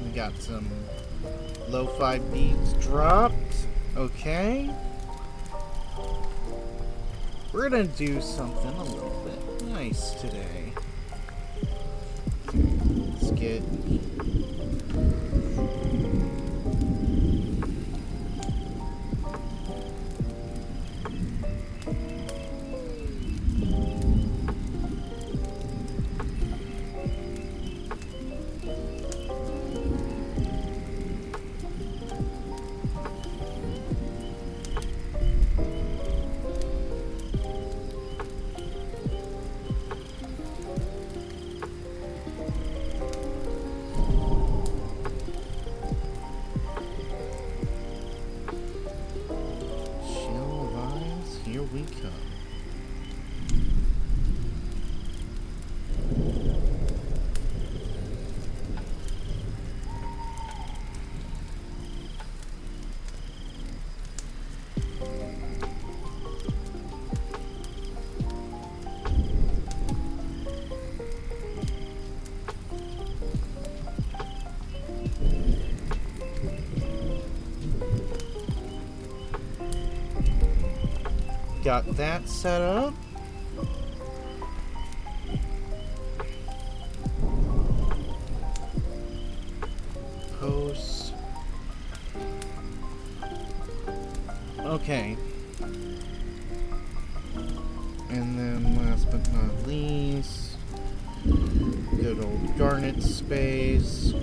We got some lo-fi beats dropped. Okay. We're gonna do something a little bit nice today. Let's get... Here we come. Got that set up. Post. Okay. And then last but not least, good old Garnet space.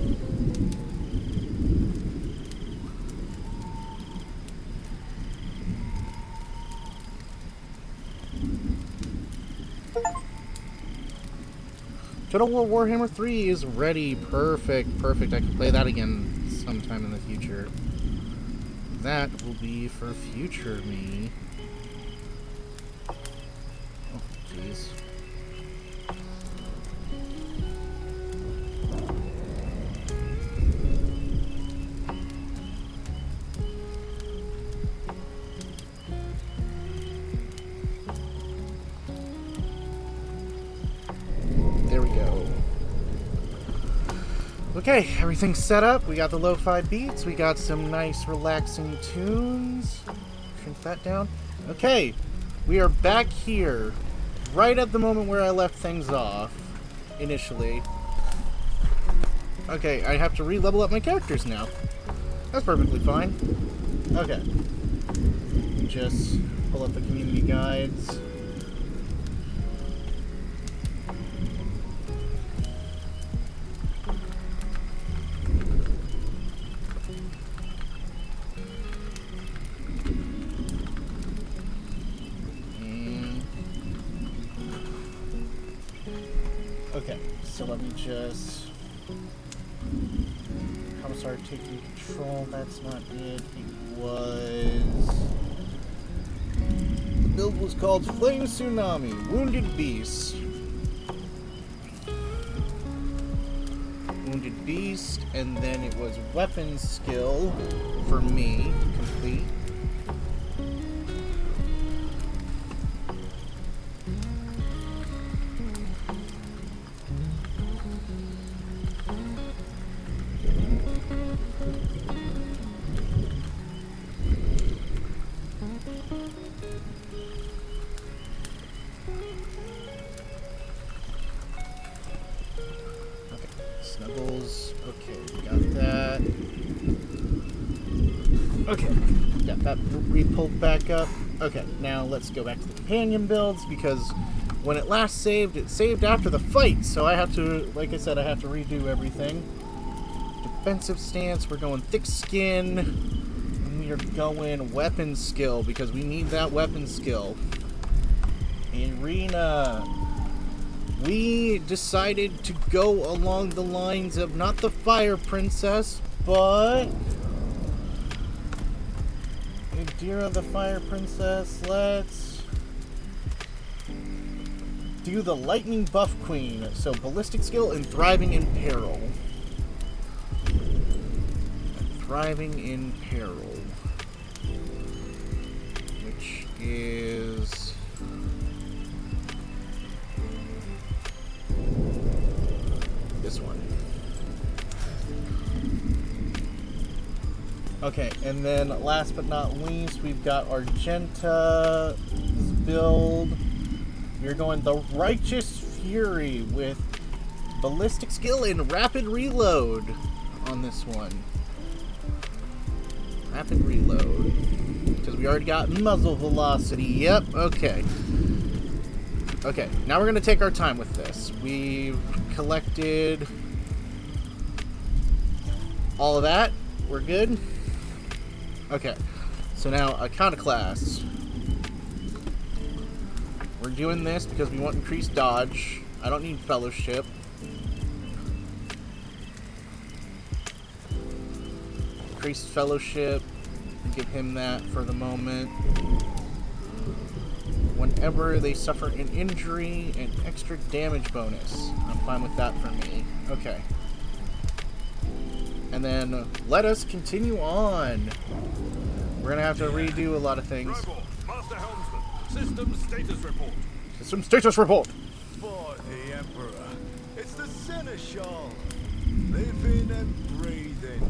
Total War Warhammer 3 is ready. Perfect, perfect. I can play that again sometime in the future. That will be for future me. Oh, jeez. There we go. Okay, everything's set up. We got the lo-fi beats. We got some nice relaxing tunes. Shrink that down. Okay, we are back here. Right at the moment where I left things off. Initially. Okay, I have to re-level up my characters now. That's perfectly fine. Okay. Just pull up the community guides. Okay, so let me just... Commissar taking control, that's not it. It was... The build was called Flame Tsunami, Wounded Beast. Wounded Beast, and then it was Weapon Skill for me, complete. Snuggles. Okay, we got that. Okay, got that re-pulled back up. Okay, now let's go back to the companion builds, because when it last saved, it saved after the fight, so I have to, like I said, I have to redo everything. Defensive stance, we're going thick skin, and we are going weapon skill, because we need that weapon skill. Arena. We decided to go along the lines of not the Fire Princess, but Adira the Fire Princess. Let's do the Lightning Buff Queen. So ballistic skill and thriving in peril. Thriving in peril, which is this one. Okay, and then last but not least, we've got Argenta's build. You're going the Righteous Fury with ballistic skill and rapid reload on this one. Rapid reload. Because we already got muzzle velocity. Yep, okay. Okay, now we're going to take our time with this. We've collected all of that. We're good. Okay, so now Iconoclast. We're doing this because we want increased dodge. I don't need fellowship. Increased fellowship. Give him that for the moment. Whenever they suffer an injury, an extra damage bonus. I'm fine with that for me. Okay. And then let us continue on. We're gonna have to redo a lot of things. Master Helmsman, system status report. System status report. For the Emperor, it's the Seneschal. Living and breathing.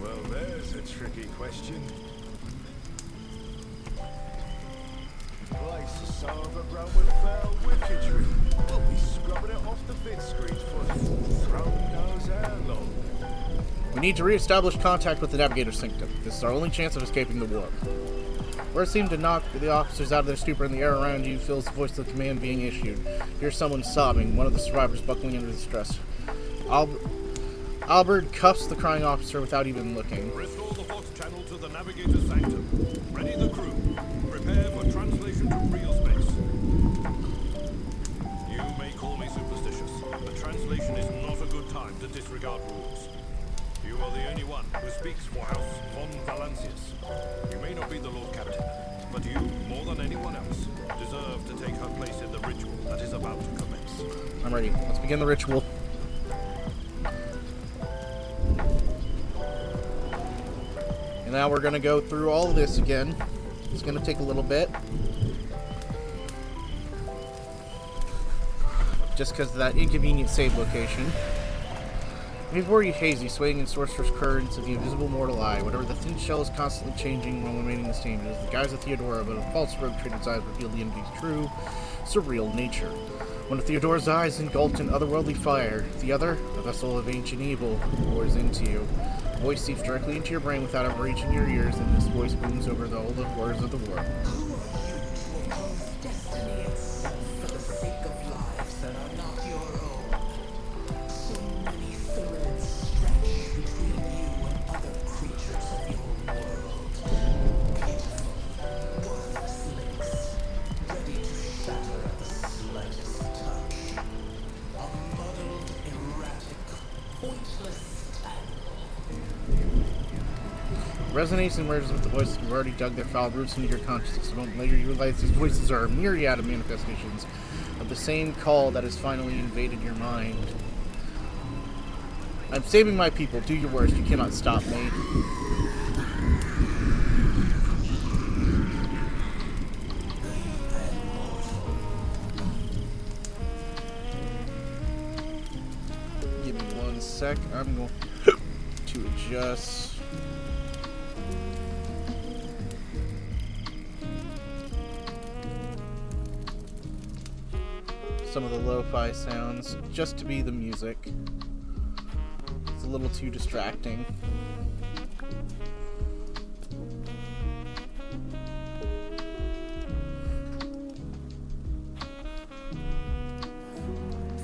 Well, there's a tricky question. Place is so overrun with foul wickedry. We'll be scrubbing it off the vid screens for throne knows how long. We need to re-establish contact with the Navigator Sanctum. This is our only chance of escaping the warp. Words seem to knock the officers out of their stupor, and the air around you fills the voice of the command being issued. Hear someone sobbing, one of the survivors buckling under the stress. Albert cuffs the crying officer without even looking. Restore the Fox channel to the Navigator Sanctum. Ready the crew. Prepare for translation to real space. You may call me superstitious, but translation is not a good time to disregard rules. You are the only one who speaks for House von Valancius. You may not be the Lord Captain, but you, more than anyone else, deserve to take her place in the ritual that is about to commence. I'm ready. Let's begin the ritual. And now we're going to go through all of this again. It's going to take a little bit. Just because of that inconvenient save location. Before you hazy, swaying in sorcerer's currents of the invisible mortal eye, whatever the thin shell is constantly changing while remaining the same. It is the guise of Theodora, but a false rogue traded eyes reveal the entity's true, surreal nature. One of Theodora's eyes engulfed in otherworldly fire. The other, a vessel of ancient evil, pours into you. A voice seeps directly into your brain without ever reaching your ears, and this voice booms over all the horrors of the world. Who are you to oppose destiny itself for the sake of lives that are not your own? So many threads stretch between you and other creatures of your world. Pitiful, worthless links, ready to shatter at the slightest touch. A muddled, erratic, pointless tangle. Resonates and merges with the voices you've already dug their foul roots into your consciousness. A moment later, you realize these voices are a myriad of manifestations of the same call that has finally invaded your mind. I'm saving my people. Do your worst. You cannot stop me. Give me 1 sec. I'm going to adjust. Some of the lo-fi sounds just to be the music. It's a little too distracting.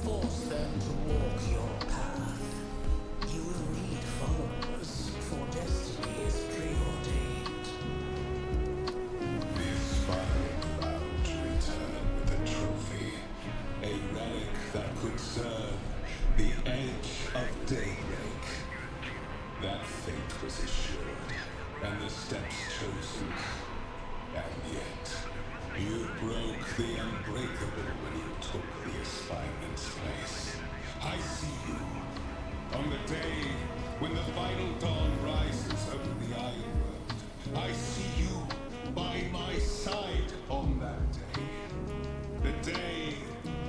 Force them to walk your path. You will need followers, for destiny is preordained. The aspiring vowed to return with a trophy, a relic that could serve the edge of daybreak. That fate was assured, and the steps chosen. And yet, you broke the unbreakable when you took the aspirant's place. I see you. On the day when the final dawn rises over the Iron World, I see you by my side on that day. The day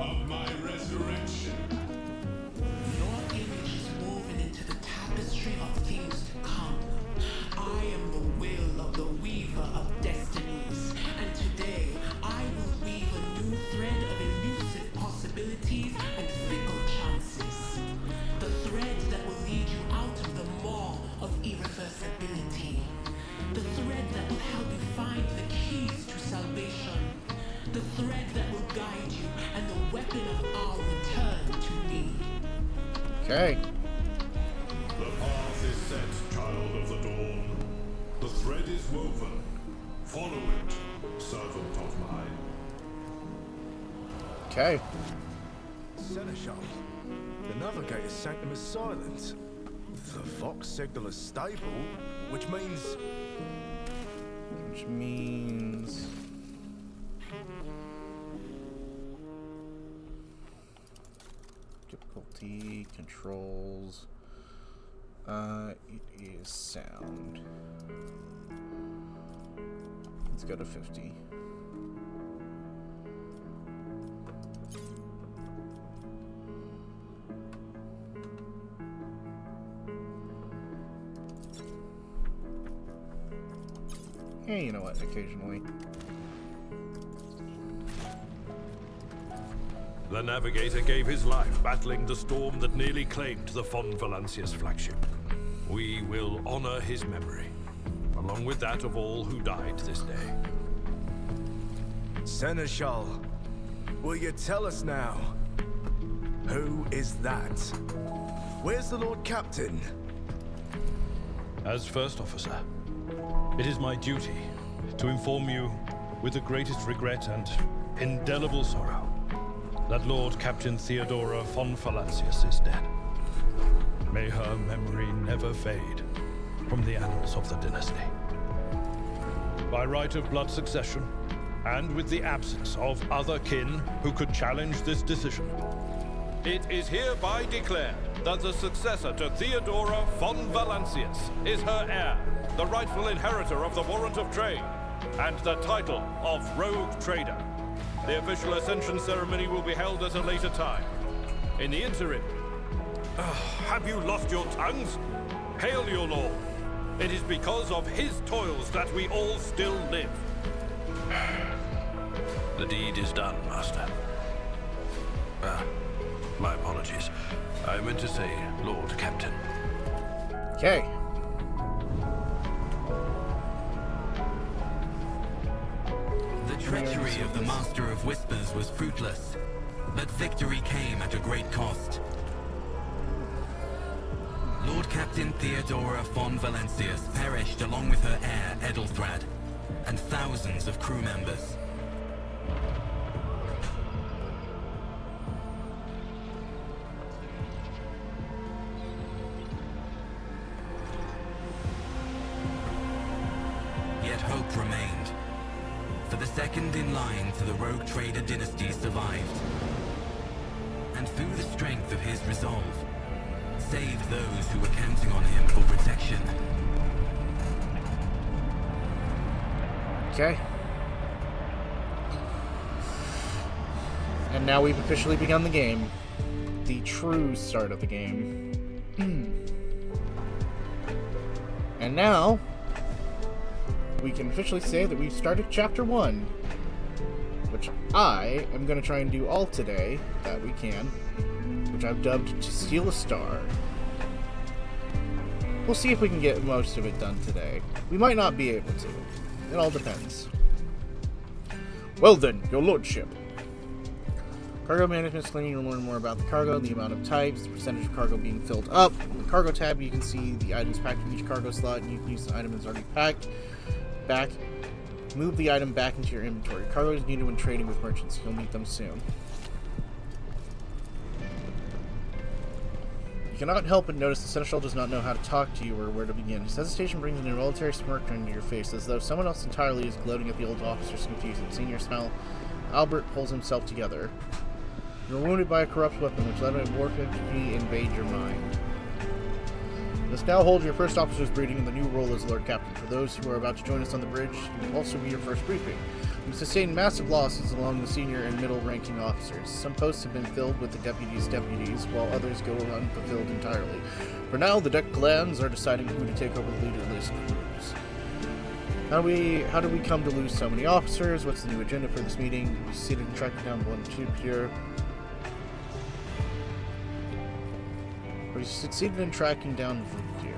of my resurrection. Your image is woven into the tapestry of things to come, Okay. The path is set, child of the dawn. The thread is woven. Follow it, servant of mine. Okay. Seneschal, the navigator's sanctum is silent. The Vox signal is stable, which means Which means... difficulty, controls... it is sound. Let's go to 50. Hey, you know what, occasionally. The navigator gave his life battling the storm that nearly claimed the Von Valancius flagship. We will honor his memory, along with that of all who died this day. Seneschal. Will you tell us now? Who is that? Where's the Lord Captain? As First Officer, it is my duty to inform you, with the greatest regret and indelible sorrow, that Lord Captain Theodora von Valancius is dead. May her memory never fade from the annals of the dynasty. By right of blood succession, and with the absence of other kin who could challenge this decision, It is hereby declared that the successor to Theodora von Valancius is her heir, the rightful inheritor of the warrant of trade, and the title of Rogue Trader. The official ascension ceremony will be held at a later time. In the interim, have you lost your tongues? Hail your lord. It is because of his toils that we all still live. The deed is done, Master. My apologies. I meant to say Lord Captain. Okay. The treachery of the Master of Whispers was fruitless, but victory came at a great cost. Lord Captain Theodora von Valancius perished along with her heir, Edelthrad, and thousands of crew members. Yet hope remained. For the second in line to the Rogue Trader dynasty survived. And through the strength of his resolve, saved those who were counting on him for protection. Okay. And now we've officially begun the game. The true start of the game. And now, we can officially say that we've started Chapter 1. Which I am going to try and do all today, that we can. Which I've dubbed To Steal a Star. We'll see if we can get most of it done today. We might not be able to. It all depends. Well then, your lordship. Cargo management screen, you'll learn more about the cargo, the amount of types, the percentage of cargo being filled up. In the cargo tab, you can see the items packed in each cargo slot, and you can use the item that's already packed. Back. Move the item back into your inventory. Cargo is needed when trading with merchants. You'll meet them soon. You cannot help but notice the Seneschal does not know how to talk to you or where to begin. His hesitation brings an involuntary smirk into your face, as though someone else entirely is gloating at the old officer's confusion. Seeing your smile, Albert pulls himself together. You were wounded by a corrupt weapon, which let a warpentity invade your mind. You must now hold your first officer's briefing in the new role as Lord Captain. For those who are about to join us on the bridge, it will also be your first briefing. We've sustained massive losses along the senior and middle-ranking officers. Some posts have been filled with the deputies' while others go unfulfilled entirely. For now, the deck clans are deciding who to take over the leaderless crews. How do we come to lose so many officers? What's the new agenda for this meeting? We succeeded in tracking down one ship here. We succeeded in tracking down Vukir.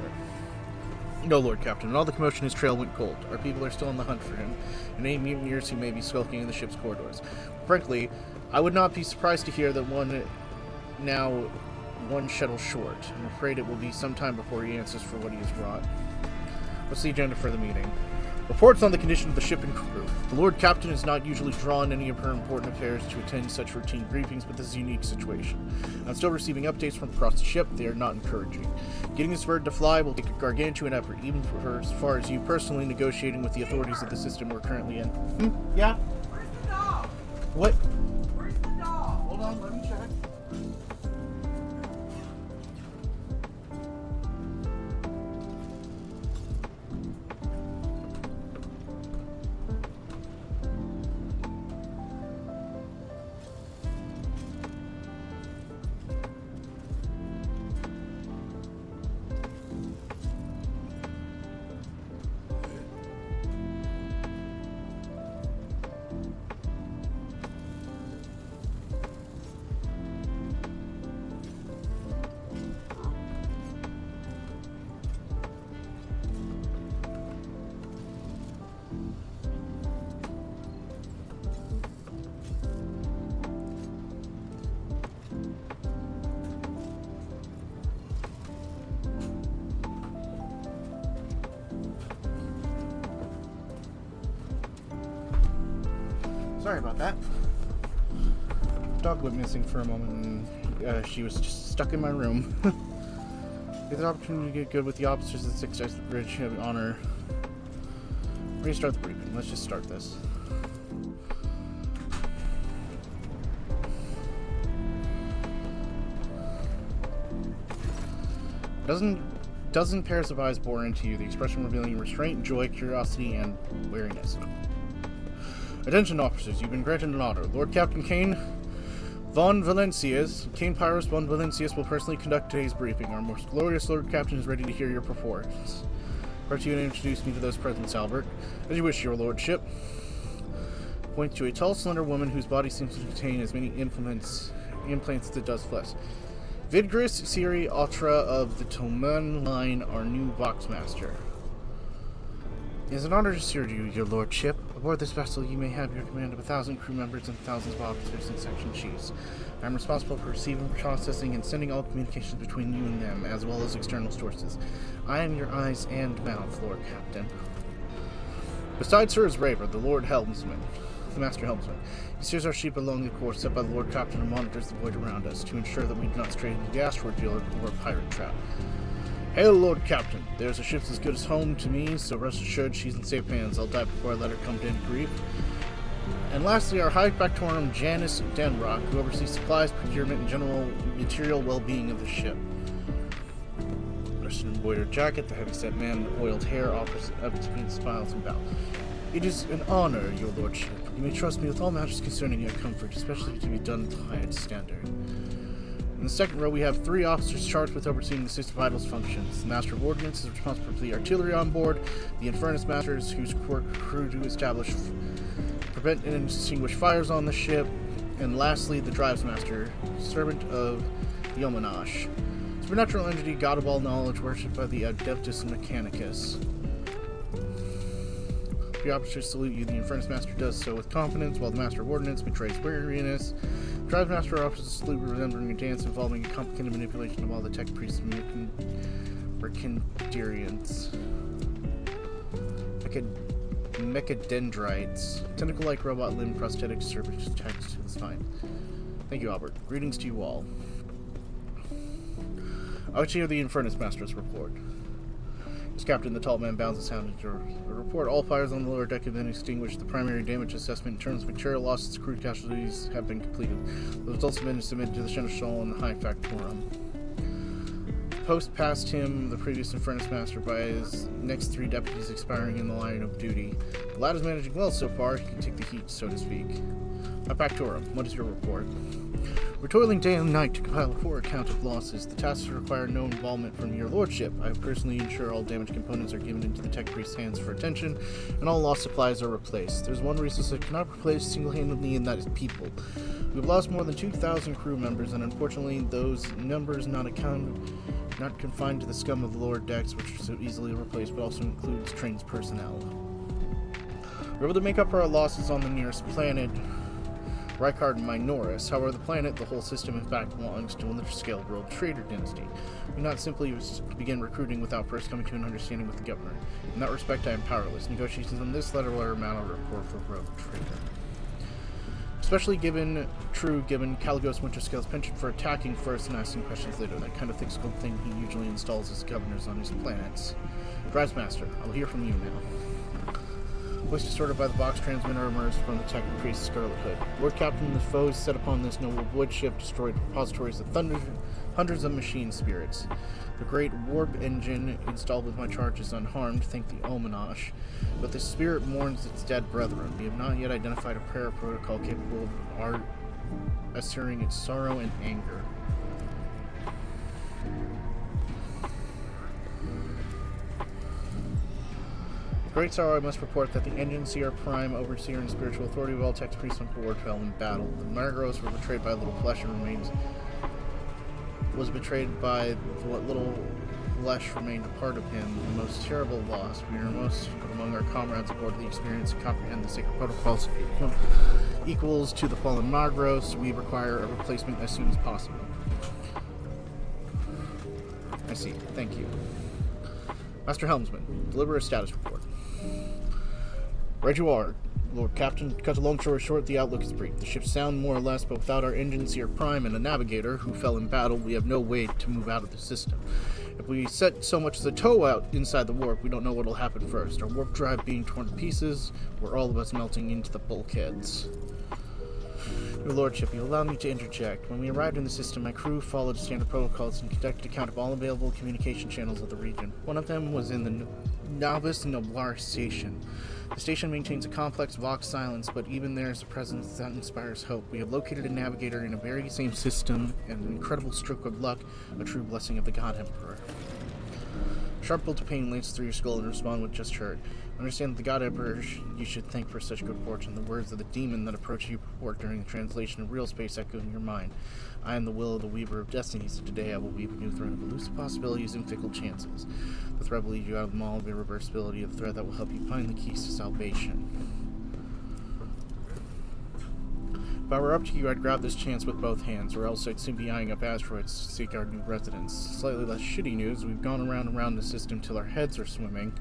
No, Lord Captain. All the commotion, his trail went cold. Our people are still on the hunt for him, and any mutineers who may be skulking in the ship's corridors. Frankly, I would not be surprised to hear that one now one shuttle short. I'm afraid it will be some time before he answers for what he has wrought. What's the agenda for the meeting? Reports on the condition of the ship and crew. The Lord Captain is not usually drawn any of her important affairs to attend such routine briefings, but this is a unique situation. I'm still receiving updates from across the ship. They are not encouraging. Getting this bird to fly will take a gargantuan effort, even for her, as far as you personally negotiating with the authorities of the system we're currently in. Yeah? Where's the dog? What? Where's the dog? Hold on, let me check. Sorry about that. Dog went missing for a moment, and she was just stuck in my room. Get the opportunity to get good with the officers at 6 Exit Bridge. Have an honor. Restart the briefing. Let's just start this. Dozen pairs of eyes bore into you, the expression revealing restraint, joy, curiosity, and weariness. Attention officers, you've been granted an honor. Lord Captain Kane Pyrus von Valencius will personally conduct today's briefing. Our most glorious Lord Captain is ready to hear your performance. Prior to you to introduce me to those present, Albert. As you wish, your lordship. Points to a tall, slender woman whose body seems to contain as many implants as it does flesh. Vidgris Siri Autra of the Toman line, our new Voxmaster. It is an honor to serve you, your lordship. Aboard this vessel, you may have your command of 1,000 crew members and thousands of officers and section chiefs. I am responsible for receiving, processing, and sending all communications between you and them, as well as external sources. I am your eyes and mouth, Lord Captain. Besides her is Raver, the Master Helmsman. He steers our ship along the course set by the Lord Captain and monitors the void around us to ensure that we do not stray into the asteroid field or a pirate trap. Hail, Lord Captain. There's a ship as good as home to me, so rest assured she's in safe hands. I'll die before I let her come to any grief. And lastly, our High Factorum Janice Denrock, who oversees supplies, procurement, and general material well-being of the ship. Dressed in an embroidered jacket, the heavy-set man with oiled hair offers up between smiles and bows. It is an honor, your lordship. You may trust me with all matters concerning your comfort, especially to be done to the highest standard. In the second row, we have 3 officers charged with overseeing the system vitals functions. The Master of Ordnance is responsible for the artillery on board, the Infernus Masters, whose crew to establish, prevent, and extinguish fires on the ship, and lastly, the Drives Master, servant of the Omenash. Supernatural entity, god of all knowledge, worshipped by the Adeptus Mechanicus. The officers salute you. The Infernus Master does so with confidence, while the Master of Ordnance betrays weariness. The Drive Master offers a salute resembling a dance involving a complicated manipulation of all the tech priests Mercandarians. Mechadendrites. Tentacle-like robot limb prosthetic service attached to the spine. Thank you, Albert. Greetings to you all. I would hear the Infernus Master's report. As Captain, the tall man bounds the sound into a report. All fires on the lower deck have been extinguished. The primary damage assessment in terms of material losses, crew casualties have been completed. The results have been submitted to the Seneschal and the High Factorum. Post passed him, the previous Infernus Master, by his next 3 deputies expiring in the line of duty. The lad is managing well so far. He can take the heat, so to speak. High Factorum, what is your report? We're toiling day and night to compile a poor account of losses. The tasks require no involvement from your lordship. I personally ensure all damaged components are given into the tech priest's hands for attention, and all lost supplies are replaced. There's one resource that cannot be replaced single-handedly, and that is people. We've lost more than 2,000 crew members, and unfortunately those numbers not confined to the scum of the lower decks, which are so easily replaced, but also includes trained personnel. We're able to make up for our losses on the nearest planet, Rykard Minoris. However, the planet, the whole system, in fact, belongs to a large-scale world trader dynasty. We not simply begin recruiting without first coming to an understanding with the governor. In that respect, I am powerless. Negotiations on this letter will amount a report for rogue trader. Especially given Caligos Winterscale's penchant for attacking first and asking questions later. That kind of thick skulled thing he usually installs as governors on his planets. Drivesmaster, I'll hear from you now. Voice distorted by the box transmitter emerged from the tech priest Scarlet Hood. Lord Captain, the foes set upon this noble void ship destroyed repositories of hundreds of machine spirits. The great warp engine installed with my charge is unharmed, thank the Omenage, but the spirit mourns its dead brethren. We have not yet identified a prayer protocol capable of assuring its sorrow and anger. Great sorrow, I must report that the Engine Seer Prime, Overseer, and Spiritual Authority of all text priests on board fell in battle. The Margros were betrayed by little flesh and was betrayed by what little flesh remained a part of him. The most terrible loss. We are most among our comrades aboard the experience to comprehend the sacred protocols equals to the fallen Margros. We require a replacement as soon as possible. I see. Thank you. Master Helmsman, deliver a status report. Right you are, Lord Captain. Cut a long story short, the outlook is brief. The ship's sound more or less, but without our Engine Seer Prime and a navigator who fell in battle, we have no way to move out of the system. If we set so much as a toe out inside the warp, we don't know what'll happen first. Our warp drive being torn to pieces, or all of us melting into the bulkheads. Your Lordship, you allow me to interject. When we arrived in the system, my crew followed standard protocols and conducted a count of all available communication channels of the region. One of them was in the Novice Noblar station. The station maintains a complex Vox silence, but even there is a presence that inspires hope. We have located a navigator in a very same system, and an incredible stroke of luck, a true blessing of the God Emperor. Sharp bolt of pain lances through your skull and respond with just heard. Understand that the God Emperor you should thank for such good fortune. The words of the demon that approached you purport during the translation of real space echo in your mind. I am the will of the weaver of destinies. Today I will weave a new thread of elusive possibilities and fickle chances. The thread will lead you out of the maw of irreversibility, a thread that will help you find the keys to salvation. If I were up to you, I'd grab this chance with both hands, or else I'd soon be eyeing up asteroids to seek our new residence. Slightly less shitty news, we've gone around and around the system till our heads are swimming,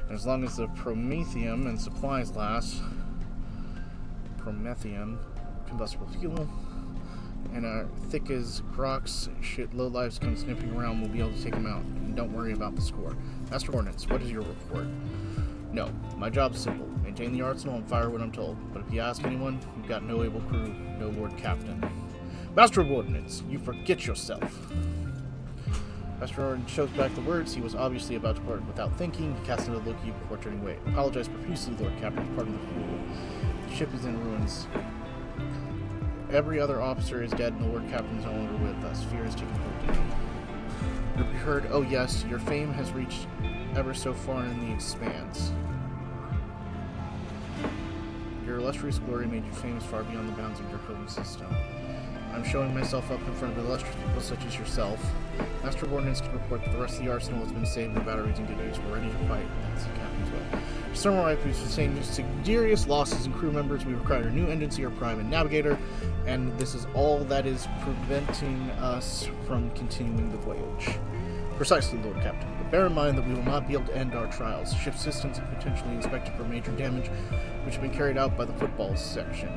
and as long as the promethium and supplies last, combustible fuel, and thick as crocs, shit lowlifes come sniffing around, we'll be able to take them out, and don't worry about the score. Master Ordnance, what is your report? No, my job's simple. Maintain the arsenal and fire when I'm told. But if you ask anyone, you've got no able crew, no Lord Captain. Master of Ordnance, you forget yourself. Master Ordnance shows back the words he was obviously about to utter. Without thinking, he cast another look at you before turning away. Apologize profusely, Lord Captain. Pardon the fool. The ship is in ruins. Every other officer is dead, and the Lord Captain is no longer with us. Fear is taking hold of me. Have you heard? Oh yes, your fame has reached ever so far in the expanse. Your illustrious glory made you famous far beyond the bounds of your home system. I'm showing myself up in front of illustrious people such as yourself. Master of Ordnance can report that the rest of the arsenal has been saved and the batteries in good use. We're ready to fight. That's the captain's way. To summarize, we've sustained serious losses in crew members. We require a new Engine Seer Prime and Navigator, and this is all that is preventing us from continuing the voyage. Precisely, Lord Captain. But bear in mind that we will not be able to end our trials. Ship systems are potentially inspected for major damage, which have been carried out by the football station.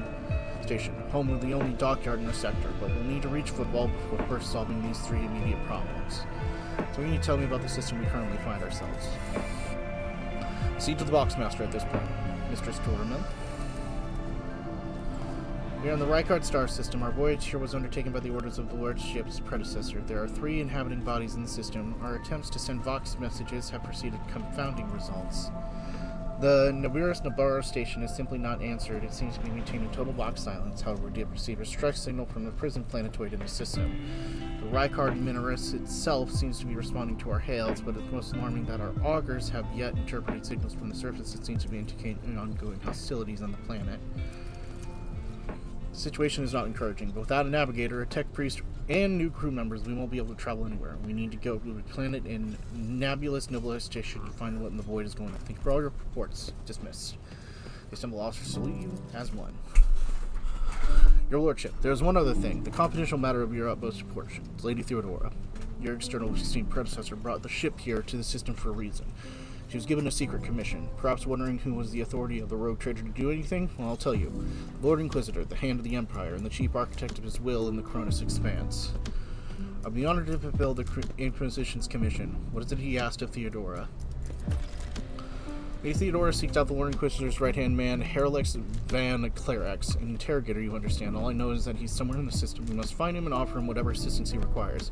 Home of the only dockyard in the sector, but we'll need to reach football before first solving these three immediate problems. So can you tell me about the system we currently find ourselves? Proceed to the Boxmaster at this point, Mistress Tormund. We are in the Rykard star system. Our voyage here was undertaken by the orders of the Lord ship's predecessor. There are 3 inhabiting bodies in the system. Our attempts to send Vox messages have preceded confounding results. The nearest Nabarro station is simply not answered. It seems to be maintaining total Vox silence. However, we did receive a stress signal from the prison planetoid in the system. The Rykard Minoris itself seems to be responding to our hails, but it's most alarming that our augurs have yet interpreted signals from the surface that seems to be indicating ongoing hostilities on the planet. The situation is not encouraging, but without a navigator, a tech priest, and new crew members, we won't be able to travel anywhere. We need to go to a planet in Nebulous Nobilis Station to find what in the void is going on. Thank you for all your reports. Dismissed. The assembled officers salute you as one. Your Lordship, there is one other thing. The confidential matter of your utmost importance. Lady Theodora, your external esteemed predecessor, brought the ship here to the system for a reason. She was given a secret commission. Perhaps wondering who was the authority of the rogue trader to do anything? Well, I'll tell you. Lord Inquisitor, the hand of the Empire, and the chief architect of his will in the Cronus Expanse. I'll be honored to fulfill the Inquisition's commission. What is it he asked of Theodora? Lady Theodora seeked out the Lord Inquisitor's right-hand man, Heralex Van Clarax, an interrogator, you understand. All I know is that he's somewhere in the system. We must find him and offer him whatever assistance he requires.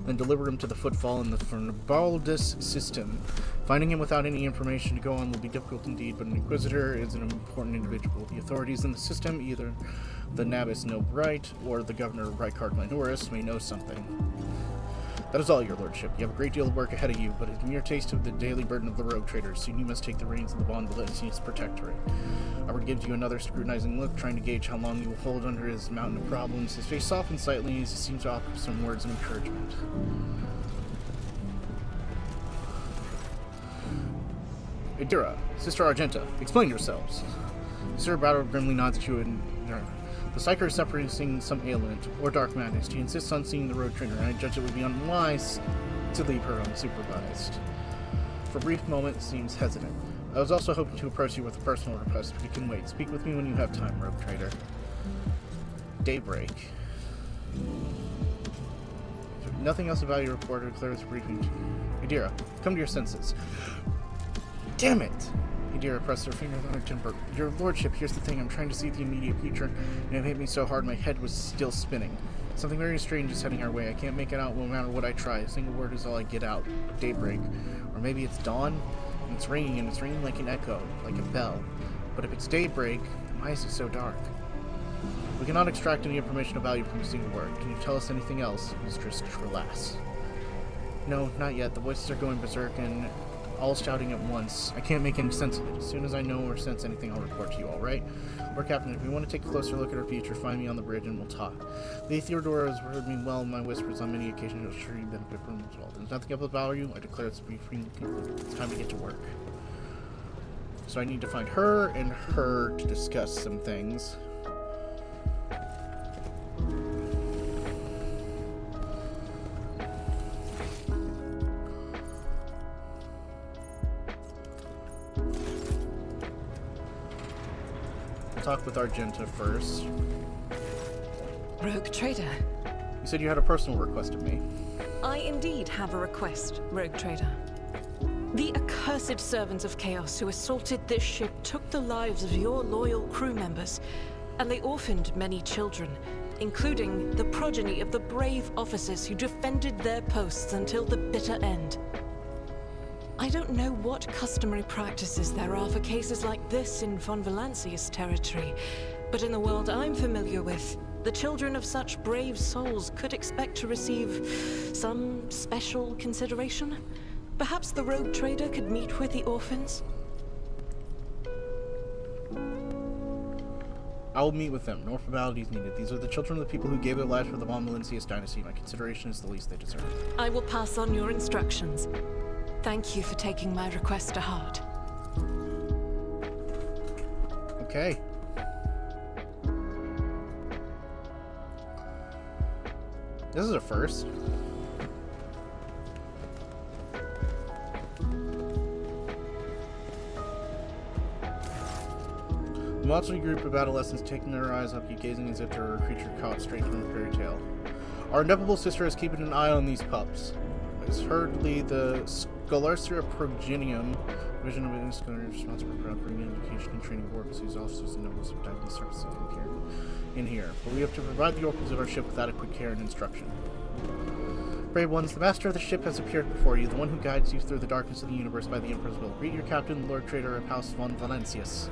Then deliver him to the Footfall in the Fernbaldus system. Finding him without any information to go on will be difficult indeed, but an Inquisitor is an important individual. The authorities in the system, either the Nabis Nobright or the Governor Rykard Minoris, may know something. That is all, your lordship. You have a great deal of work ahead of you, but it's a mere taste of the daily burden of the rogue traders. Soon you must take the reins of the Von Valentius Protectorate. Albert gives you another scrutinizing look, trying to gauge how long you will hold under his mountain of problems. His face softens slightly as he seems to offer some words of encouragement. Adira, Sister Argenta, explain yourselves. Sister Battle grimly nods at you and... The Psyker is separating some ailment, or dark madness. She insists on seeing the road trainer, and I judge it would be unwise to leave her unsupervised. For a brief moment, seems hesitant. I was also hoping to approach you with a personal request, but you can wait. Speak with me when you have time, rogue trader. Daybreak. Nothing else about your report or Claire's briefing. Adira, come to your senses. Damn it! Adira pressed her fingers on her temper. Your lordship, here's the thing. I'm trying to see the immediate future, and it hit me so hard my head was still spinning. Something very strange is heading our way. I can't make it out no matter what I try. A single word is all I get out. Daybreak. Or maybe it's dawn, and it's ringing like an echo, like a bell. But if it's daybreak, why is it so dark? We cannot extract any information of value from a single word. Can you tell us anything else, Mistress Trelass? No, not yet. The voices are going berserk and all shouting at once. I can't make any sense of it. As soon as I know or sense anything, I'll report to you, alright? Or Captain, if you want to take a closer look at our future, find me on the bridge and we'll talk. Lady Theodora has heard me well in my whispers on many occasions. I'm sure you benefit from them as well. There's nothing else about you. I declare it's briefing concluded. It's time to get to work. So I need to find her and her to discuss some things. Talk with Argenta first. Rogue Trader. You said you had a personal request of me. I indeed have a request, Rogue Trader. The accursed servants of Chaos who assaulted this ship took the lives of your loyal crew members, and they orphaned many children, including the progeny of the brave officers who defended their posts until the bitter end. I don't know what customary practices there are for cases like this in Von Valancius territory, but in the world I'm familiar with, the children of such brave souls could expect to receive some special consideration. Perhaps the rogue trader could meet with the orphans? I will meet with them. No formalities needed. These are the children of the people who gave their lives for the Von Valancius dynasty. My consideration is the least they deserve. I will pass on your instructions. Thank you for taking my request to heart. Okay. This is a first. The motley group of adolescents taking their eyes off you, gazing as if they were a creature caught straight from a fairy tale. Our ineffable sister is keeping an eye on these pups. Is hurriedly the Scholarcia Progenium, division of an scholar responsible for bringing education and training of orphans whose officers and nobles have died in the service in here. But we have to provide the orphans of our ship with adequate care and instruction. Brave ones, the master of the ship has appeared before you, the one who guides you through the darkness of the universe by the Emperor's will. Greet your captain, the Lord Trader of House Von Valancius.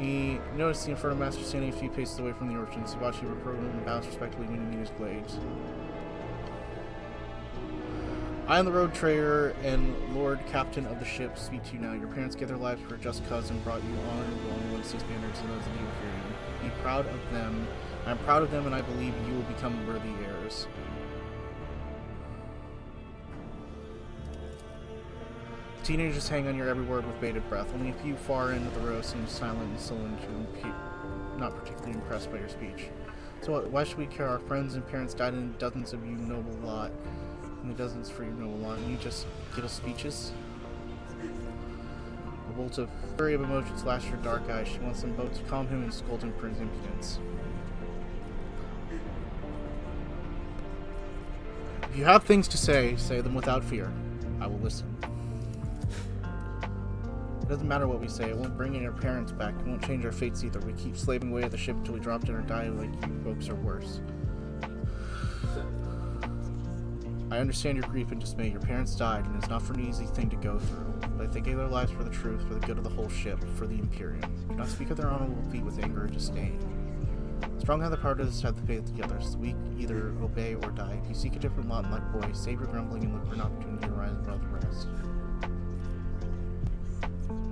He noticed the Inferno Master standing a few paces away from the urchins. He watched you reproach him and bows respectfully, meeting his glades. I am the road trader and Lord Captain of the ship. Speak to you now. Your parents gave their lives for a just cause and brought you honor along with these banners and those of you fear you. Be proud of them. I am proud of them, and I believe you will become worthy heirs. The teenagers hang on your every word with bated breath. Only a few far end of the row seem silent and sullen to not particularly impressed by your speech. So what, why should we care? Our friends and parents died in dozens of you noble lot. And the dozens for your noble lot. And you just give us speeches? A bolt of fury of emotions flashed her dark eyes. She wants them both to calm him and scold him for his impudence. If you have things to say, say them without fear. I will listen. It doesn't matter what we say. It won't bring in our parents back. It won't change our fates either. We keep slaving away at the ship until we drop dead or die like you folks or worse. I understand your grief and dismay. Your parents died, and it's not for an easy thing to go through. But they gave their lives for the truth, for the good of the whole ship, for the Imperium. Do not speak of their honorable feat with anger or disdain. Strong have the power to decide the fate of the others. Weak either obey or die. If you seek a different lot in life, boy, save your grumbling and look for an opportunity to rise above the rest.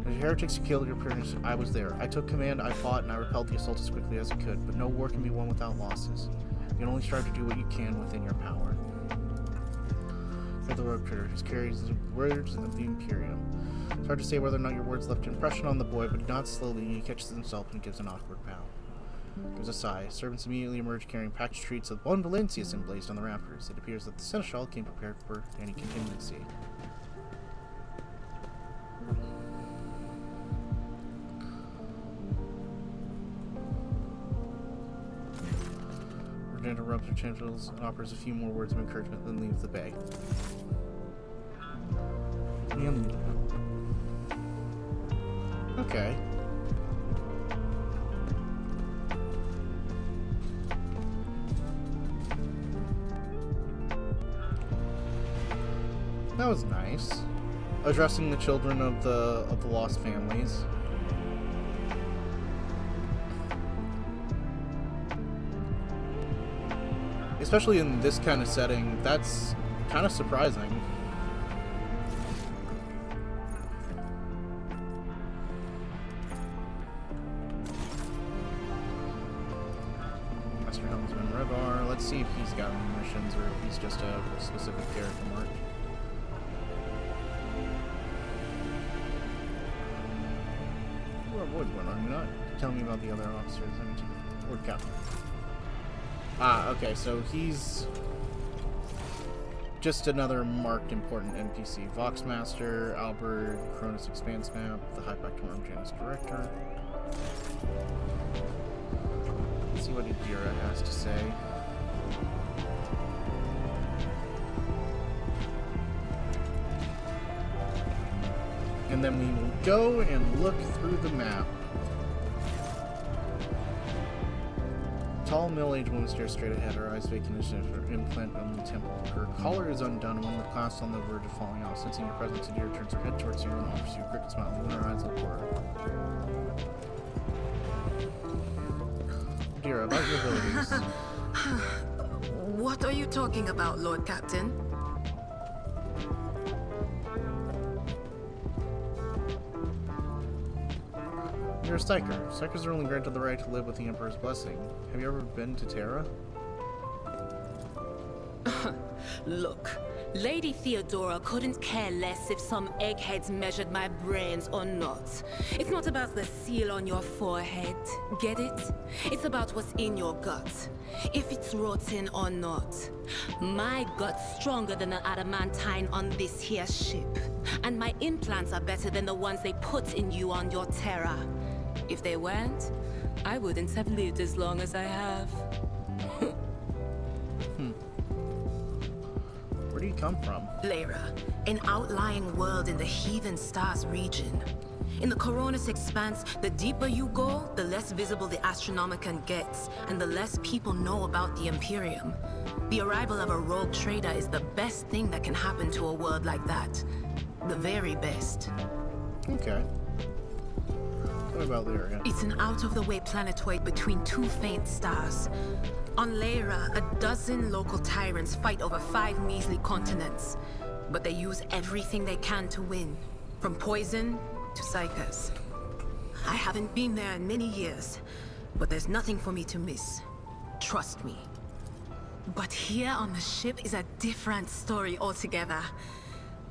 As heretics killed your parents, I was there. I took command, I fought, and I repelled the assault as quickly as I could. But no war can be won without losses. You can only strive to do what you can within your power. The rogue trader, his carries the words of the Imperium. It's hard to say whether or not your words left an impression on the boy, but not slowly. He catches himself and gives an awkward bow. Gives a sigh. Servants immediately emerge carrying packaged treats of Von Valancius emblazed on the rafters. It appears that the Seneschal came prepared for any contingency. Regenta rubs her genitals and offers a few more words of encouragement, then leaves the bay. Okay. That was nice. Addressing the children of the lost families. Especially in this kind of setting, that's kind of surprising. Master Helmsman Rebar. Let's see if he's got any missions or if he's just a specific character mark. What going on? You're not telling me about the other officers. Or captain. Ah, okay, so he's just another marked important NPC. Voxmaster, Albert, Cronus Expanse Map, the High Pactorum Janus Director. Let's see what Adira has to say. And then we will go and look through the map. Tall, middle-aged woman stares straight ahead, her eyes vacant as if her implant on the temple. Her collar is undone, and one of the clasps on the verge of falling off. Sensing your presence, Adira turns her head towards you and offers you a cricket smile, and her eyes look horror. Adira, about your abilities. What are you talking about, Lord Captain? You're a Psyker. Psykers are only granted the right to live with the Emperor's blessing. Have you ever been to Terra? Look, Lady Theodora couldn't care less if some eggheads measured my brains or not. It's not about the seal on your forehead, get it? It's about what's in your gut, if it's rotten or not. My gut's stronger than the adamantine on this here ship, and my implants are better than the ones they put in you on your Terra. If they weren't, I wouldn't have lived as long as I have. Where do you come from? Lyra, an outlying world in the Heathen Stars region. In the Coronis Expanse, the deeper you go, the less visible the Astronomicon gets, and the less people know about the Imperium. The arrival of a rogue trader is the best thing that can happen to a world like that. The very best. Okay. Tell me about Lyra. It's an out-of-the-way planetoid between two faint stars. On Lyra, a dozen local tyrants fight over 5 measly continents. But they use everything they can to win, from poison to psychers. I haven't been there in many years, but there's nothing for me to miss. Trust me. But here on the ship is a different story altogether.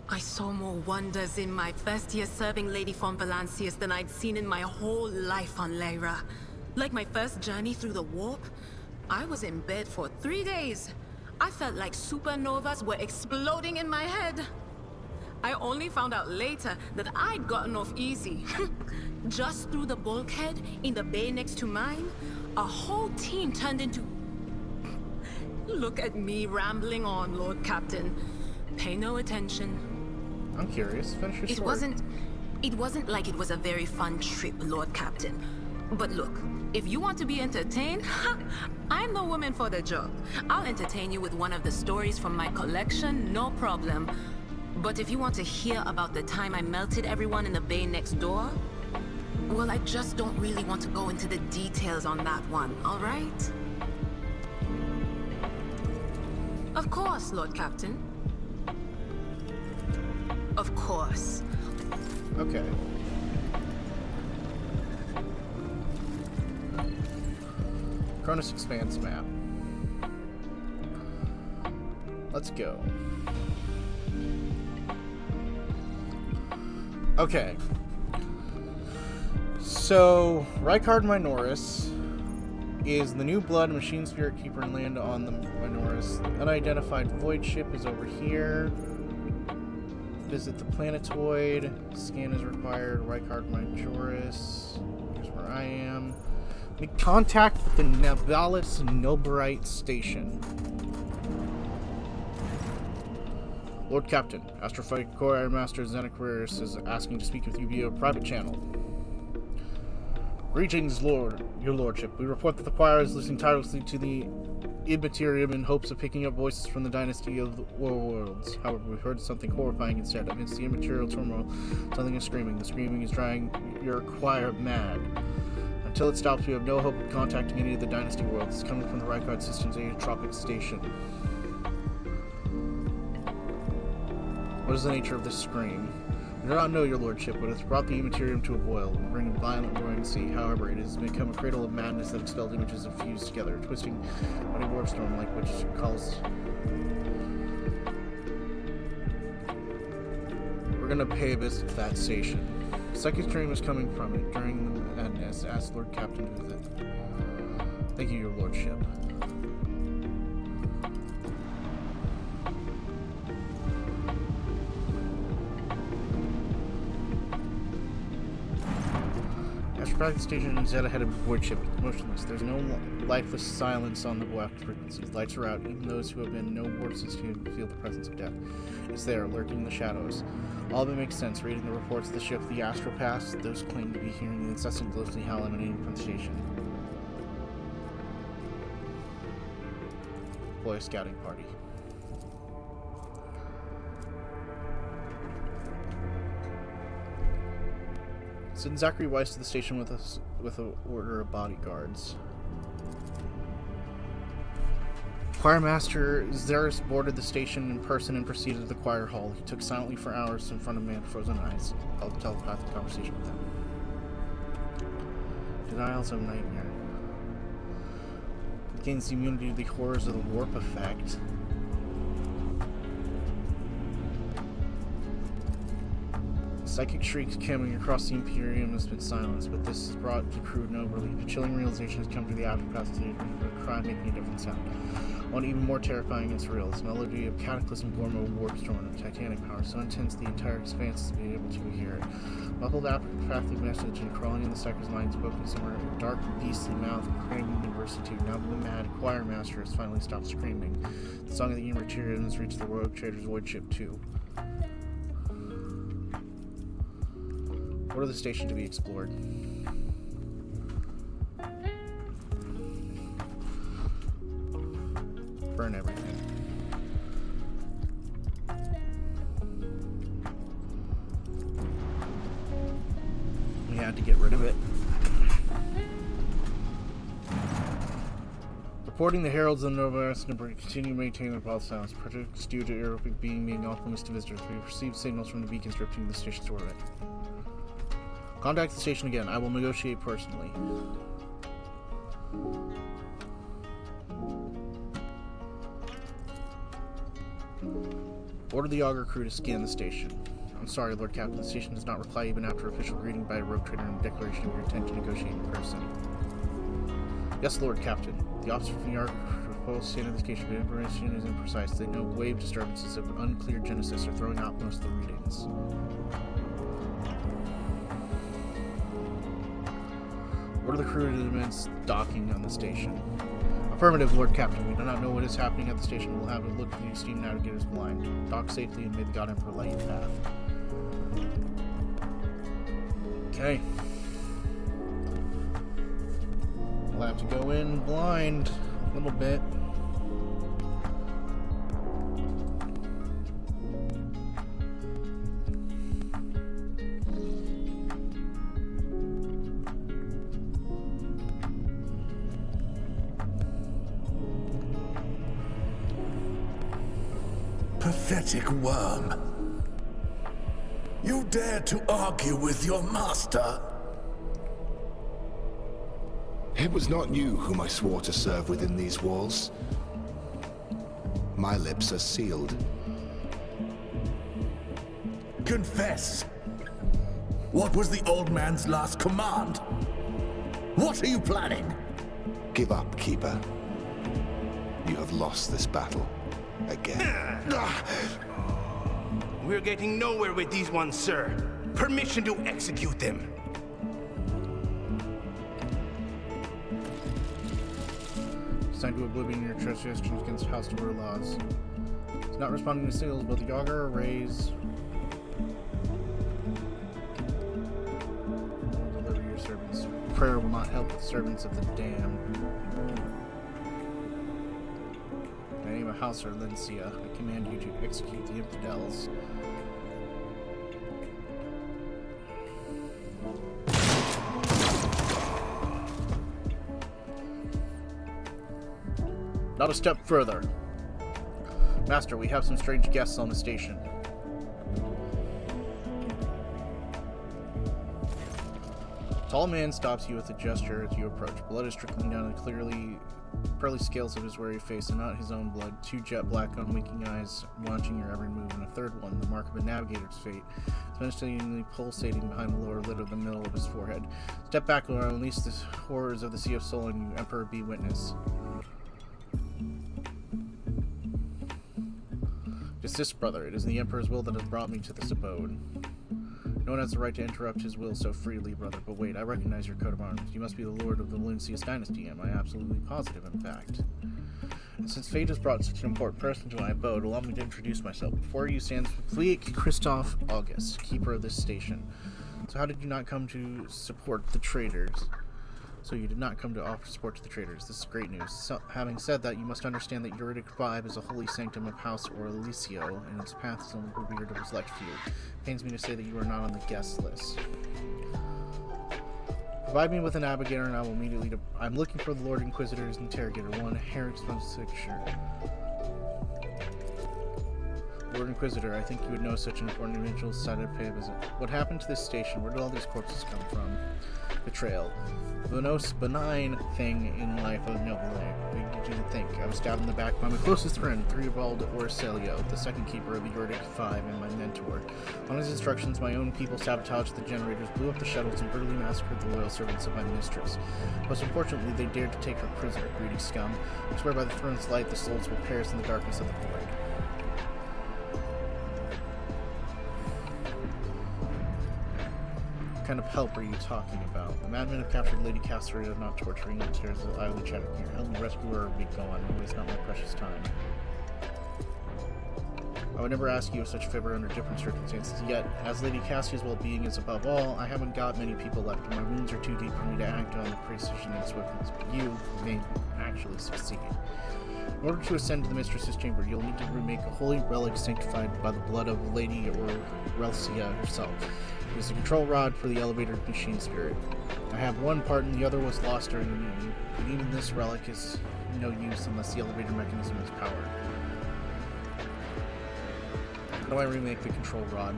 I saw more wonders in my first year serving Lady Von Valancius than I'd seen in my whole life on Lyra. Like my first journey through the warp, I was in bed for 3 days. I felt like supernovas were exploding in my head. I only found out later that I'd gotten off easy. Just through the bulkhead in the bay next to mine, a whole team turned into... Look at me rambling on, Lord Captain. Pay no attention. I'm curious. Finish your story. It wasn't like it was a very fun trip, Lord Captain. But look, if you want to be entertained, I'm the woman for the job. I'll entertain you with one of the stories from my collection, no problem. But if you want to hear about the time I melted everyone in the bay next door, well, I just don't really want to go into the details on that one, all right? Of course, Lord Captain. Of course. Okay. Cronus Expanse map. Let's go. Okay. So, Rykard Minoris is the new blood machine spirit keeper and land on the Minoris. The unidentified void ship is over here. Visit the planetoid. Scan is required. Rykard Minoris. Here's where I am. Make contact with the Nabalis Noberite station. Lord Captain, Astrophyte Choir Master Xenocraris is asking to speak with you via a private channel. Greetings, Lord, your Lordship. We report that the choir is listening tirelessly to the Immaterium in hopes of picking up voices from the dynasty of the worlds. However, we heard something horrifying instead. Amidst the immaterial turmoil, something is screaming. The screaming is driving your choir mad. Until it stops, we have no hope of contacting any of the dynasty worlds. It's coming from the Rykard System's Aeotropic Station. What is the nature of this scream? We do not know, your lordship, but it's brought the Immaterium to a boil, bringing violent roaring sea. However, it has become a cradle of madness that expelled images and fused together, twisting mighty warp storm like which calls... We're gonna pay a visit to that station. Psychic stream is coming from it during the madness. Ask Lord Captain to visit. Thank you, your lordship. Astropath station is dead ahead of the void ship, motionless. There's no lifeless silence on the black frequencies. Lights are out. Even those who have been no warp since can feel the presence of death. It's there, lurking in the shadows. All of it makes sense. Reading the reports of the ship, the Astropaths, those claim to be hearing the incessant ghostly howl emanating from the station. Boy, a scouting party. Send Zachary Weiss to the station with us with an order of bodyguards. Choir Master Xeris boarded the station in person and proceeded to the choir hall. He took silently for hours in front of man frozen eyes. Held a telepathic conversation with him. Denials of nightmare. Gains immunity to the horrors of the warp effect. Psychic shrieks coming across the Imperium has been silenced, but this has brought the crew no relief. A chilling realization has come to the Astropath station for a cry making a different sound. One even more terrifying and surreal. Its melody of cataclysm born of a warp storm of titanic power, so intense the entire expanse is being able to hear it. Muffled apopathic message and crawling in the sucker's mind spoken somewhere in a dark, beastly mouth, craving university. Now that the mad choir master has finally stopped screaming. The song of the Immaterium has reached the Rogue Trader's void ship too. What are the station to be explored? Burn everything. We had to get rid of it. Reporting the heralds of the Nova continue to maintain their path silence. Projects due to aerobic being off limits to visitors. We received signals from the beacons drifting the station's orbit. Contact the station again. I will negotiate personally. Order the auger crew to scan the station. I'm sorry, Lord Captain. The station does not reply even after official greeting by a rogue trader and a declaration of your intent to negotiate in person. Yes, Lord Captain. The officer from the Ark proposed state of the station, but information is imprecise. They know wave disturbances of unclear genesis are throwing out most of the readings. What are the crew elements docking on the station? Affirmative, Lord Captain. We do not know what is happening at the station. We'll have a look at the esteemed navigators blind. Dock safely and may the God Emperor light your path. Okay. We'll have to go in blind a little bit. Pathetic worm. You dare to argue with your master? It was not you whom I swore to serve within these walls. My lips are sealed. Confess. What was the old man's last command? What are you planning? Give up, Keeper. You have lost this battle. Again. We're getting nowhere with these ones, sir. Permission to execute them. Signed to oblivion your transgressions against House Door laws. It's not responding to signals, but the Yagar arrays. Deliver your servants. Prayer will not help the servants of the damned. In the name of House Orlencia, I command you to execute the infidels. Not a step further. Master, we have some strange guests on the station. Tall man stops you with a gesture as you approach. Blood is trickling down the pearly scales of his weary face, and not his own blood. Two jet black unwinking eyes watching your every move, and a third one, the mark of a navigator's fate, menacingly pulsating behind the lower lid of the middle of his forehead. Step back or I'll unleash the horrors of the Sea of Soul, and you, Emperor, be witness. Desist, brother. It is the Emperor's will that has brought me to this abode. No one has the right to interrupt his will so freely, brother. But wait, I recognize your coat of arms. You must be the lord of the Valencius dynasty. Am I absolutely positive, in fact? And since fate has brought such an important person to my abode, allow me to introduce myself. Before you stands Fleet Christoph August, keeper of this station. So how did you not come to support the traitors? So you did not come to offer support to the traitors. This is great news. So, having said that, you must understand that Uridic 5 is a holy sanctum of House Orlisio, and its path is only revered of a select few. It pains me to say that you are not on the guest list. Provide me with an navigator, and I will immediately... I'm looking for the Lord Inquisitor's interrogator, one Herrick Spencer. Lord Inquisitor, I think you would know such an important individual as Pay visit. What happened to this station? Where did all these corpses come from? Betrayal. The most benign thing in life of noble life. You didn't think. I was stabbed in the back by my closest friend, Theobald Orselio, the second keeper of the Uridic 5 and my mentor. On his instructions, my own people sabotaged the generators, blew up the shuttles, and brutally massacred the loyal servants of my mistress. Most unfortunately, they dared to take her prisoner, greedy scum. I swear by the throne's light, the souls will perish in the darkness of the void. What kind of help are you talking about? The madmen have captured Lady Casterina, not torturing the tears of idly chatting here. Help me rescue her or be gone. Waste not my precious time. I would never ask you of such favor under different circumstances, yet, as Lady Cassia's well-being is above all, I haven't got many people left, and my wounds are too deep for me to act on the precision and swiftness, but you may actually succeed. In order to ascend to the Mistress's chamber, you'll need to remake a holy relic sanctified by the blood of Lady Orelsia herself. It is a control rod for the elevator machine spirit. I have one part and the other was lost during the meeting, but even this relic is no use unless the elevator mechanism is powered. How do I remake the control rod?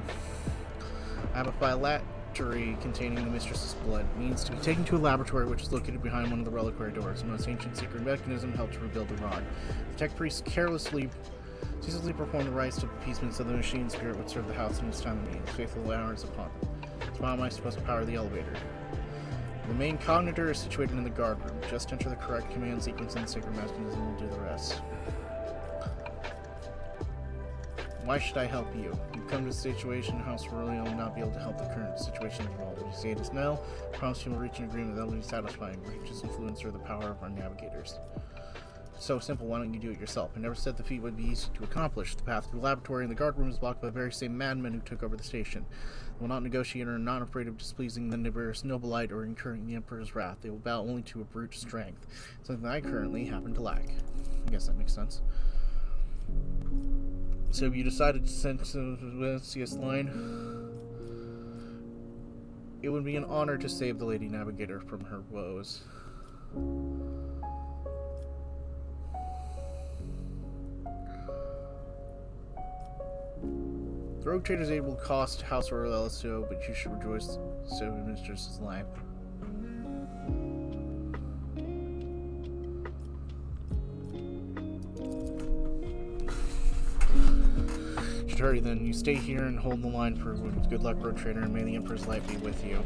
I have a phylactery containing the Mistress's blood. It needs to be taken to a laboratory which is located behind one of the reliquary doors. The most ancient secret mechanism helped to rebuild the rod. The tech priest ceaselessly performed the rites of appeasement so the machine spirit would serve the house in its time of need. Its faithful hours upon it. So how am I supposed to power the elevator? The main cognitor is situated in the guard room. Just enter the correct command sequence and the sacred mechanism will do the rest. Why should I help you? You've come to a situation House Aurelian will not be able to help the current situation involved. If you say it is no, I promise you will reach an agreement that will be satisfying. Religious influence or the power of our navigators. So simple, why don't you do it yourself? I never said the feat would be easy to accomplish. The path to the laboratory and the guard room is blocked by the very same madmen who took over the station. They will not negotiate and are not afraid of displeasing the nearest nobilite or incurring the Emperor's wrath. They will bow only to a brute strength, something that I currently happen to lack. I guess that makes sense. So you decided to send the CS line. It would be an honor to save the Lady Navigator from her woes. The Rogue Trader's aid will cost House Aurelio, but you should rejoice so he administers his life. Hurry then. You stay here and hold the line for wounds. Good luck, Road Trader, and may the Emperor's light be with you.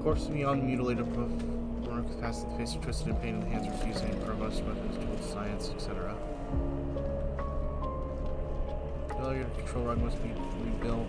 Corpse beyond mutilated past the face are twisted in pain in the hands of refusing provost weapons, dual science, etc. Failure to control rug must be rebuilt.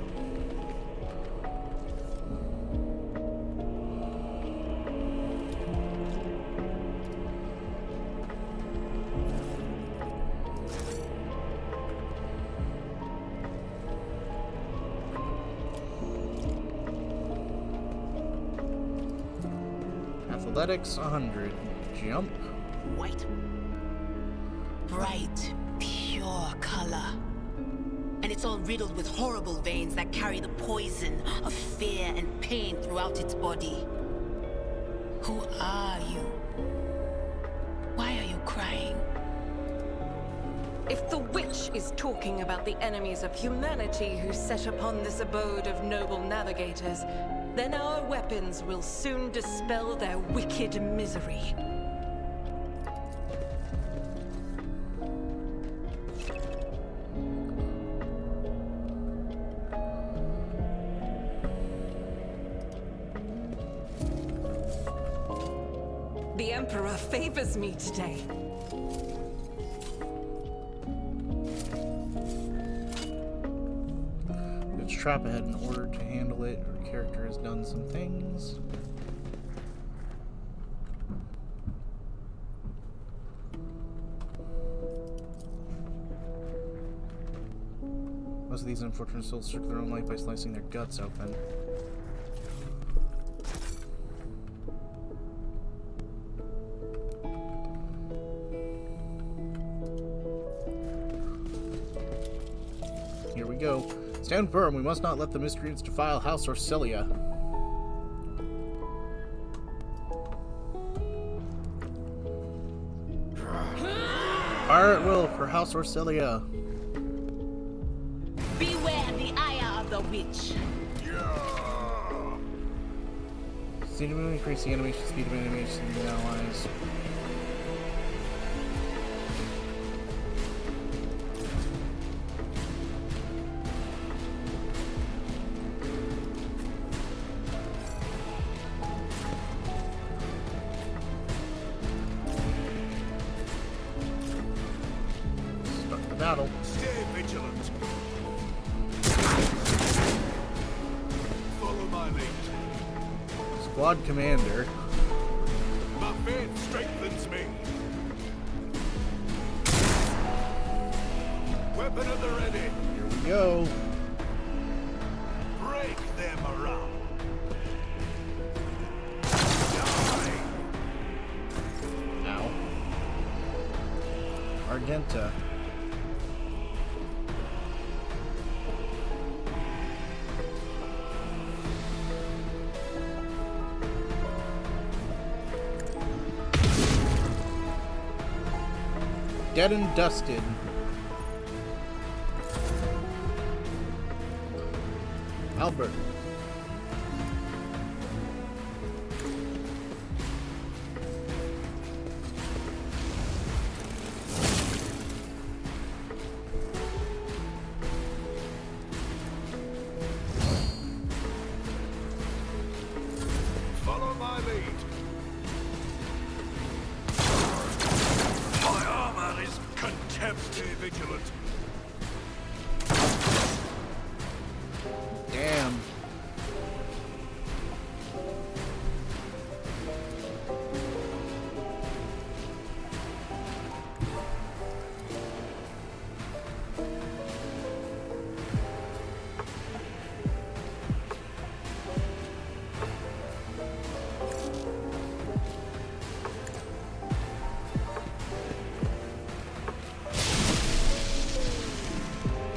Athletics 100. Jump. White. Bright, pure color. And it's all riddled with horrible veins that carry the poison of fear and pain throughout its body. Who are you? Why are you crying? If the witch is talking about the enemies of humanity who set upon this abode of noble navigators, then our weapons will soon dispel their wicked misery. The Emperor favors me today. There's a trap ahead. In order to handle it, our character has done some things. Most of these unfortunate souls took their own life by slicing their guts open. Here we go. Stand firm, we must not let the miscreants defile House Orsilia. Fire at will for House Orsilia. Beware the ire of the witch. Significantly increase the animation speed of animation of the allies. Start the battle. Stay vigilant. Follow my lead. Squad commander. My faith strengthens me. Weapon at the ready. Here we go. Break them around. Die. Ow. Argenta. Dead and dusted. Albert.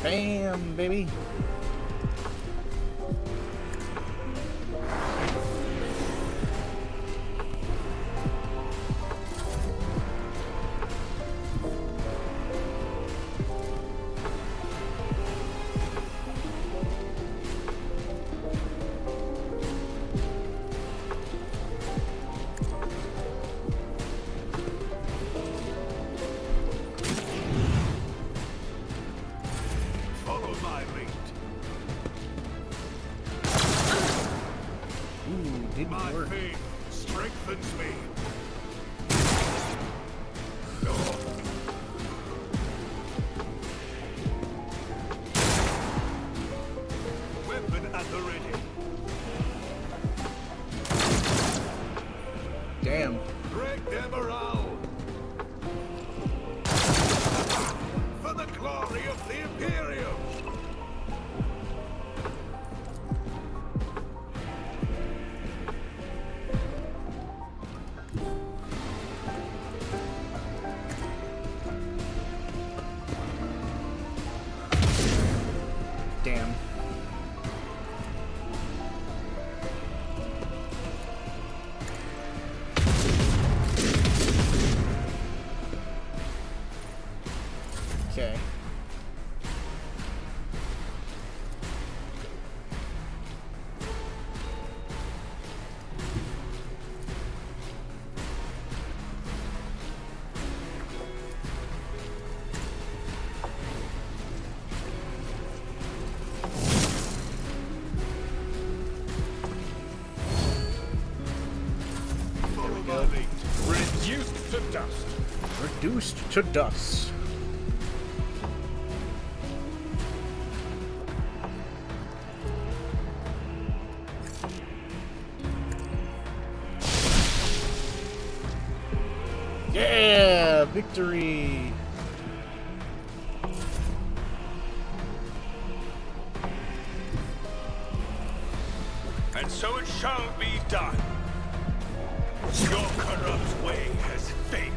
Bam, baby. Follow my lead. Ooh, didn't My work. faith strengthens me. Weapon at the ready. Damn. Break them around. For the glory of the Imperium. Damn. Okay. Follow we my go. lead. Reduced to dust. Reduced to dust. Yeah! Victory! And so it shall be done. Your corrupt way has failed.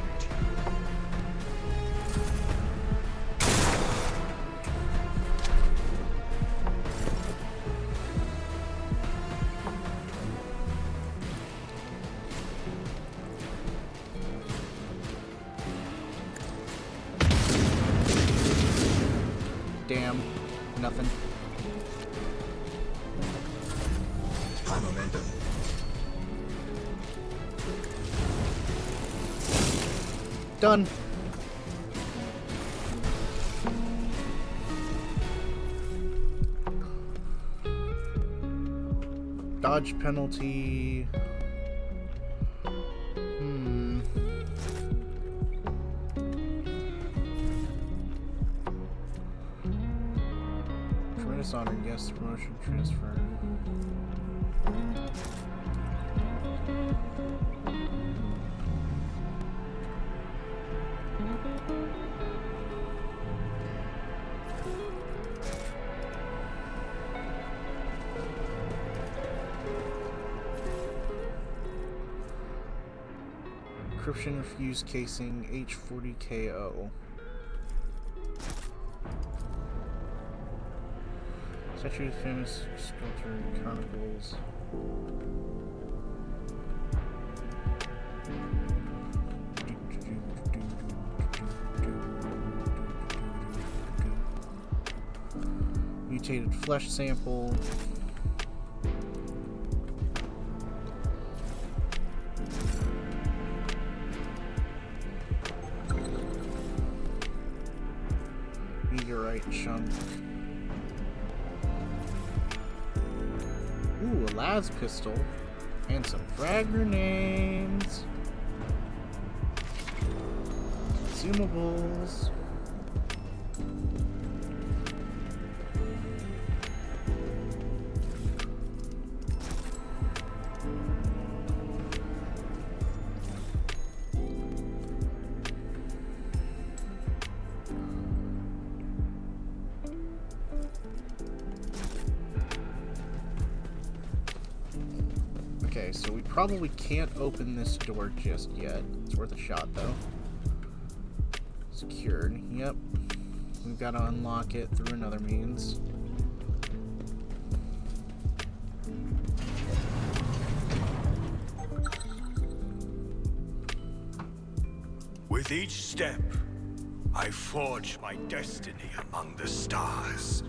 Damn. Nothing. High momentum. Done. Dodge penalty. Tremendous honor, yes, promotion, transfer. Encryption refused casing H40KO. Statue of famous sculptor chronicles. Mutated flesh sample. Meteorite chunk. Ooh, a las pistol. And some frag grenades. Consumables. Okay, so we probably can't open this door just yet. It's worth a shot, though. Secured. Yep. We've got to unlock it through another means. With each step, I forge my destiny among the stars.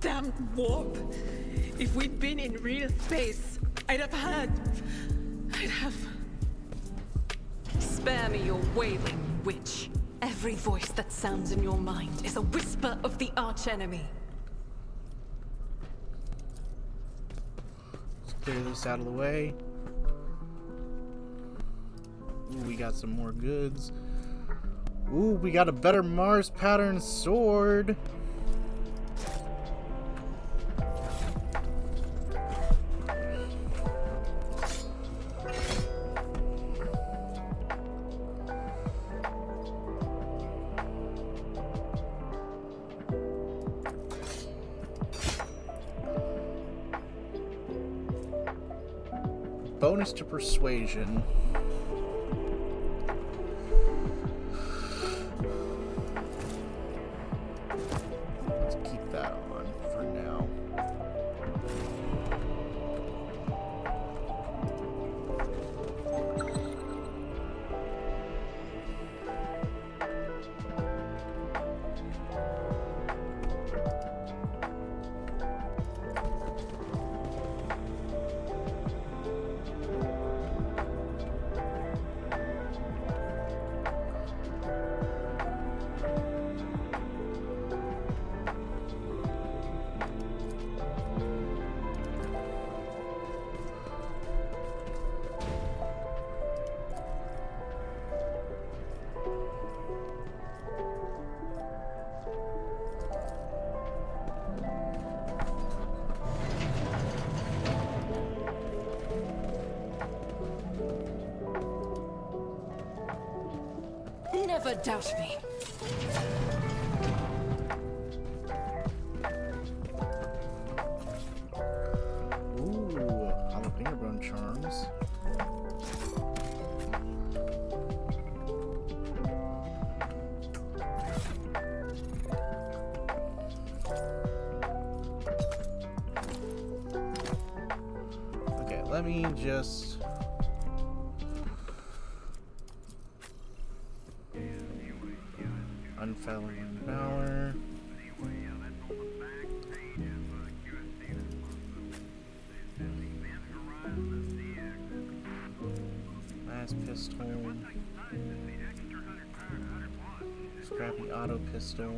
Damn warp! If we'd been in real space, I'd have... Spare me your wailing, witch. Every voice that sounds in your mind is a whisper of the archenemy. Let's clear this out of the way. Ooh, we got some more goods. Ooh, we got a better Mars pattern sword. Bonus to persuasion. Let's keep that on for now. Never doubt me. Ooh, jalapeno bone charms. Okay, let me just... Unfailing Valor. Last pistol. Scrappy auto pistol.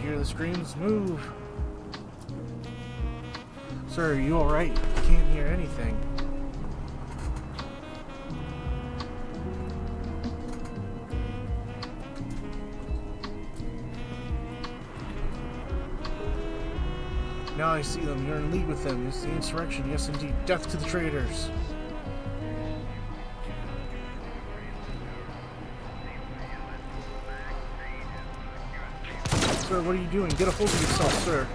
Hear the screams, move! Sir, are you alright? I can't hear anything. Now I see them. You're in league with them. It's the insurrection. Yes, indeed. Death to the traitors. Sir, what are you doing? Get a hold of yourself, sir.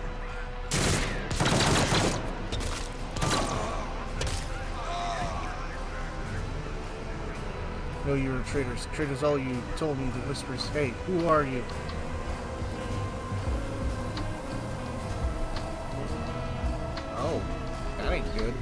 No, you're traitors. Traitors all you told me, the whispers. Hey, who are you? Oh, that ain't good.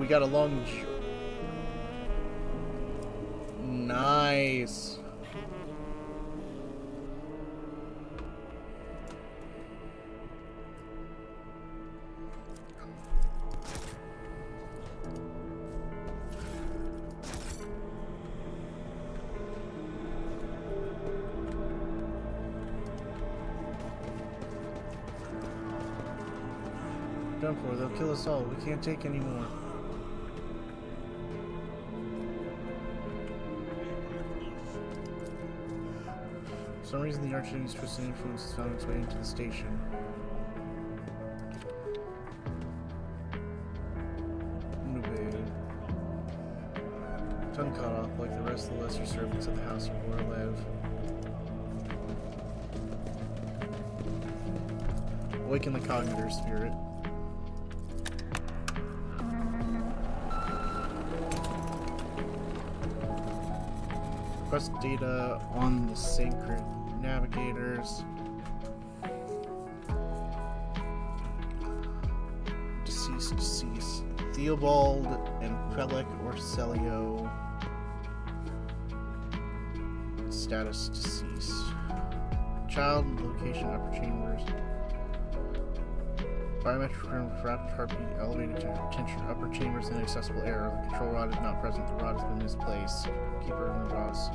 got a long... Nice. Done for. They'll kill us all. We can't take any more. For some reason, the Archduke's twisted influence has found its way into the station. Tongue cut off like the rest of the lesser servants of the House of Warlev. Awaken the cognitor spirit. Request data on the sacred navigators. Deceased. Theobald and Prelec Orselio. Status deceased. Child location upper chambers. Biometric room, rapid heartbeat, elevated tension, upper chambers, inaccessible air. The control rod is not present. The rod has been misplaced. Keeper of the rods.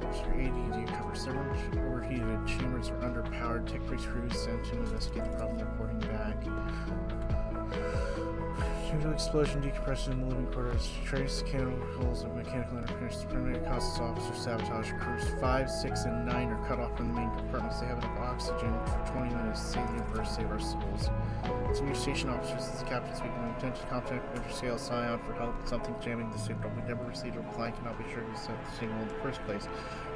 Mr. AD, do you cover several overheated chambers are underpowered? Tech priest crews sent to investigate the problem, reporting back. Due to explosion, decompression in the living quarters, trace chemicals of mechanical interference, permanent causes officers sabotage. Crews 5, 6, and 9 are cut off from the main compartments. They have enough oxygen for 20 minutes. Save the Emperor, save our souls. Senior station officers, this is the captain speaking. We intend to contact Interscale Scion for help with something jamming the signal. We never received a reply, cannot be sure who sent the signal in the first place.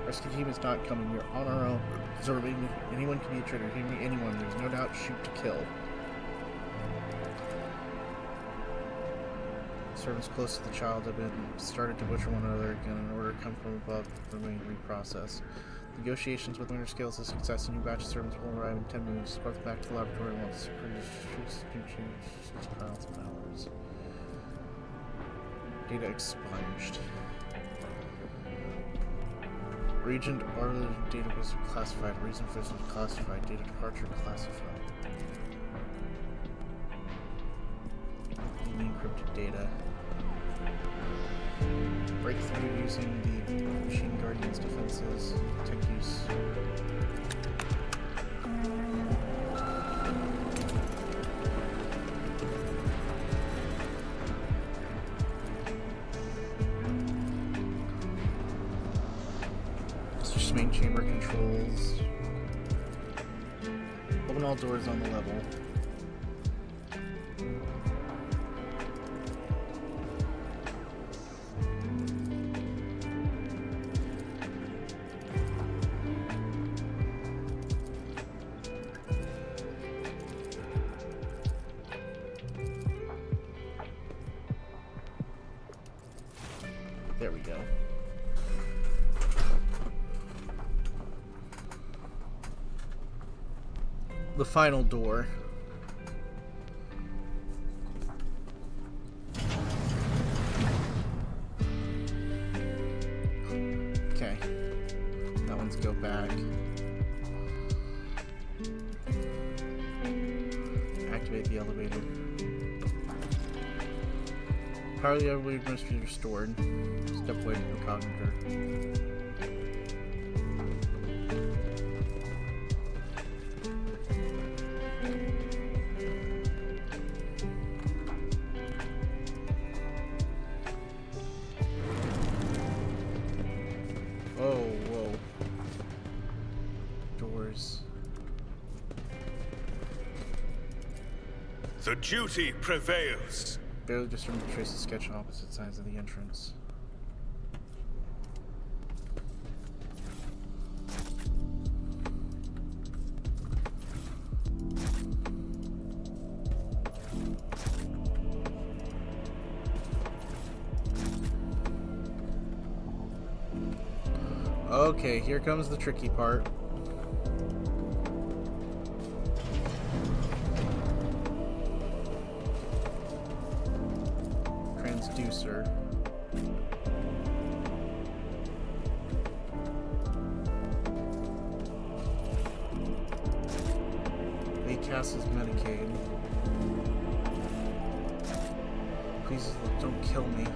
Rescue team is not coming. We're on our own. Observing. Anyone can be a traitor. Hear me, anyone. There's no doubt. Shoot to kill. Servants close to the child have been started to butcher one another again. An order come from above remain reprocessed. Negotiations with Interscale is a success. A new batch of servants will arrive in 10 minutes. Spark back to the laboratory once trials powers. Data expunged. Regent Arlen data was classified. Reason for this was classified. Data departure classified. Encrypted data. Breakthrough using the Machine Guardian's defenses. Tech use. Switch main chamber controls. Open all doors on the level. There we go. The final door. Okay. That one's go back. Activate the elevator. Power of the elevator must be restored. Step away from the cognitor. Oh, whoa. Doors. The duty prevails. Barely discerned the trace of sketch on opposite sides of the entrance. Okay, here comes the tricky part. closer. Cast is Medicaid. Please don't kill me.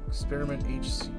Experiment HC.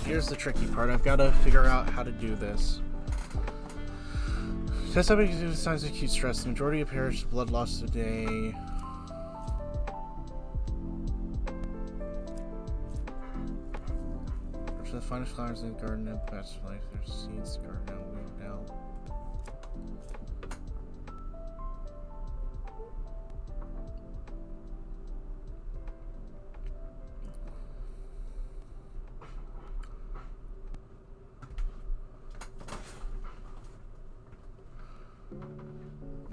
Here's the tricky part. I've got to figure out how to do this. Test subject due to signs of acute stress. The majority of perish blood loss today. For the finest flowers in the garden and past life, there's seeds, the garden now moved out.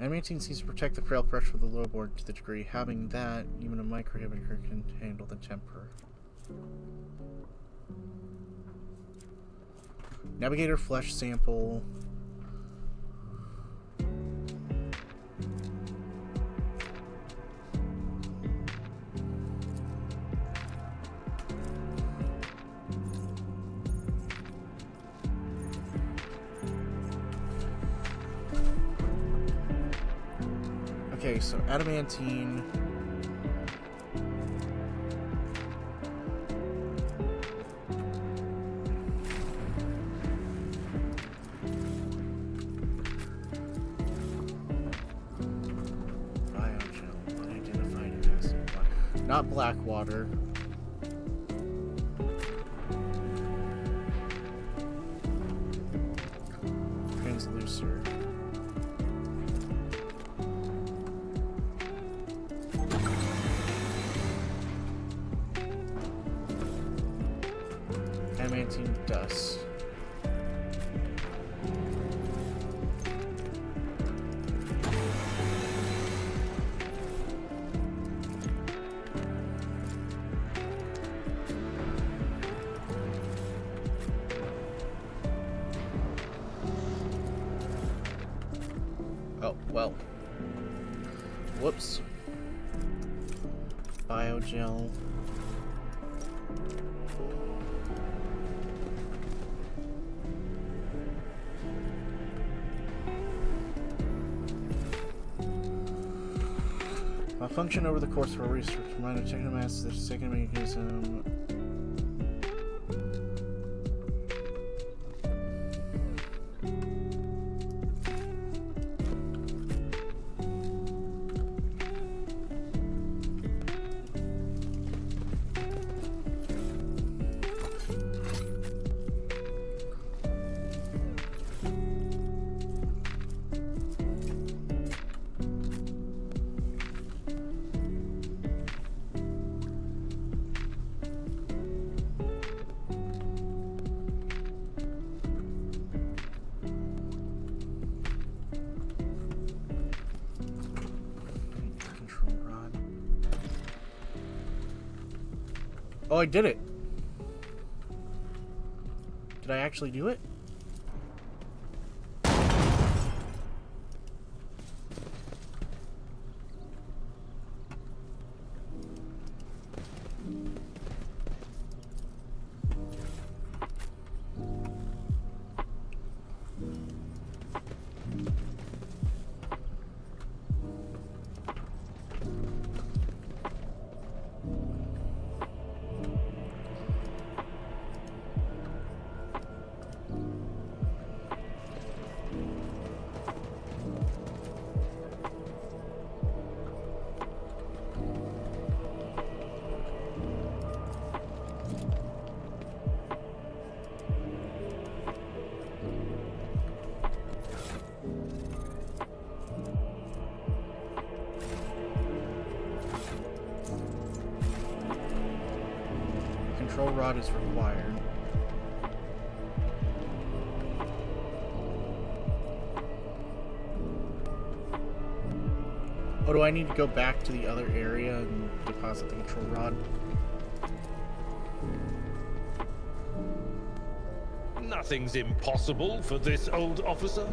M18 seems to protect the frail pressure of the lower board to the degree. Having that, even a microinhibitor can handle the temper. Navigator flesh sample. Okay, so adamantine. Biogel, unidentified acid. Not black water. Translucer. Adamantine dust. Oh, well. Whoops. Biogel. Function over the course of a research. Minor technomass, the second mechanism. Oh, I did it. Did I actually do it? control rod is required. Oh, do I need to go back to the other area and deposit the control rod? Nothing's impossible for this old officer.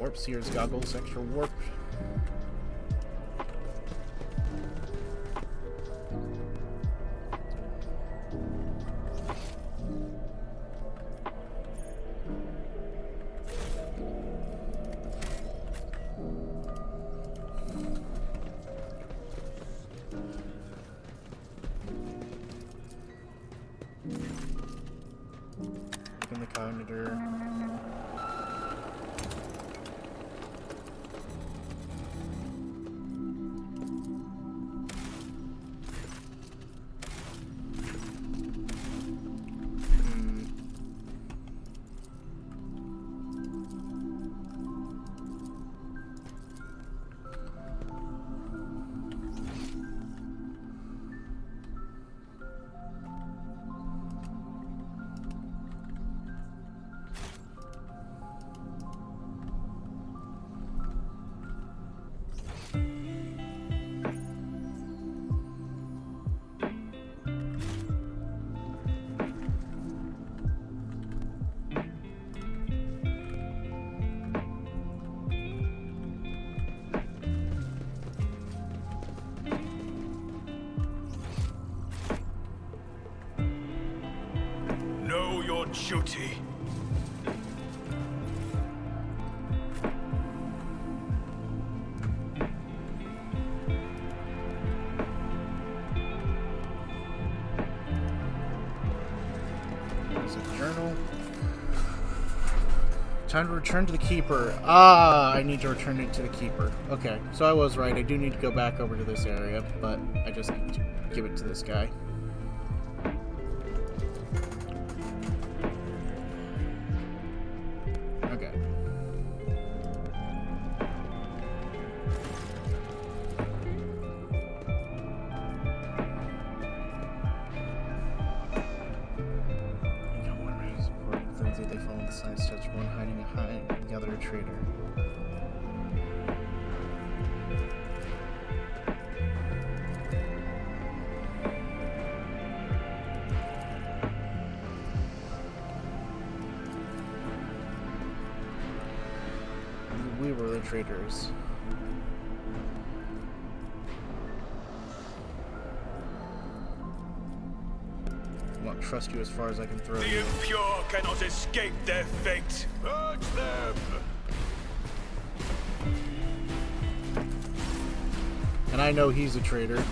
Warp Seer's goggles, extra warp. Open the cognitor. Know your duty. There's a journal. Time to return to the Keeper. Ah, I need to return it to the Keeper. Okay, so I was right. I do need to go back over to this area, but I just need to give it to this guy. Okay. They follow the side steps, one hiding behind the other traitor. We were the traitors. I won't trust you as far as I can throw you. The impure cannot escape their fate. Purge them! And I know he's a traitor.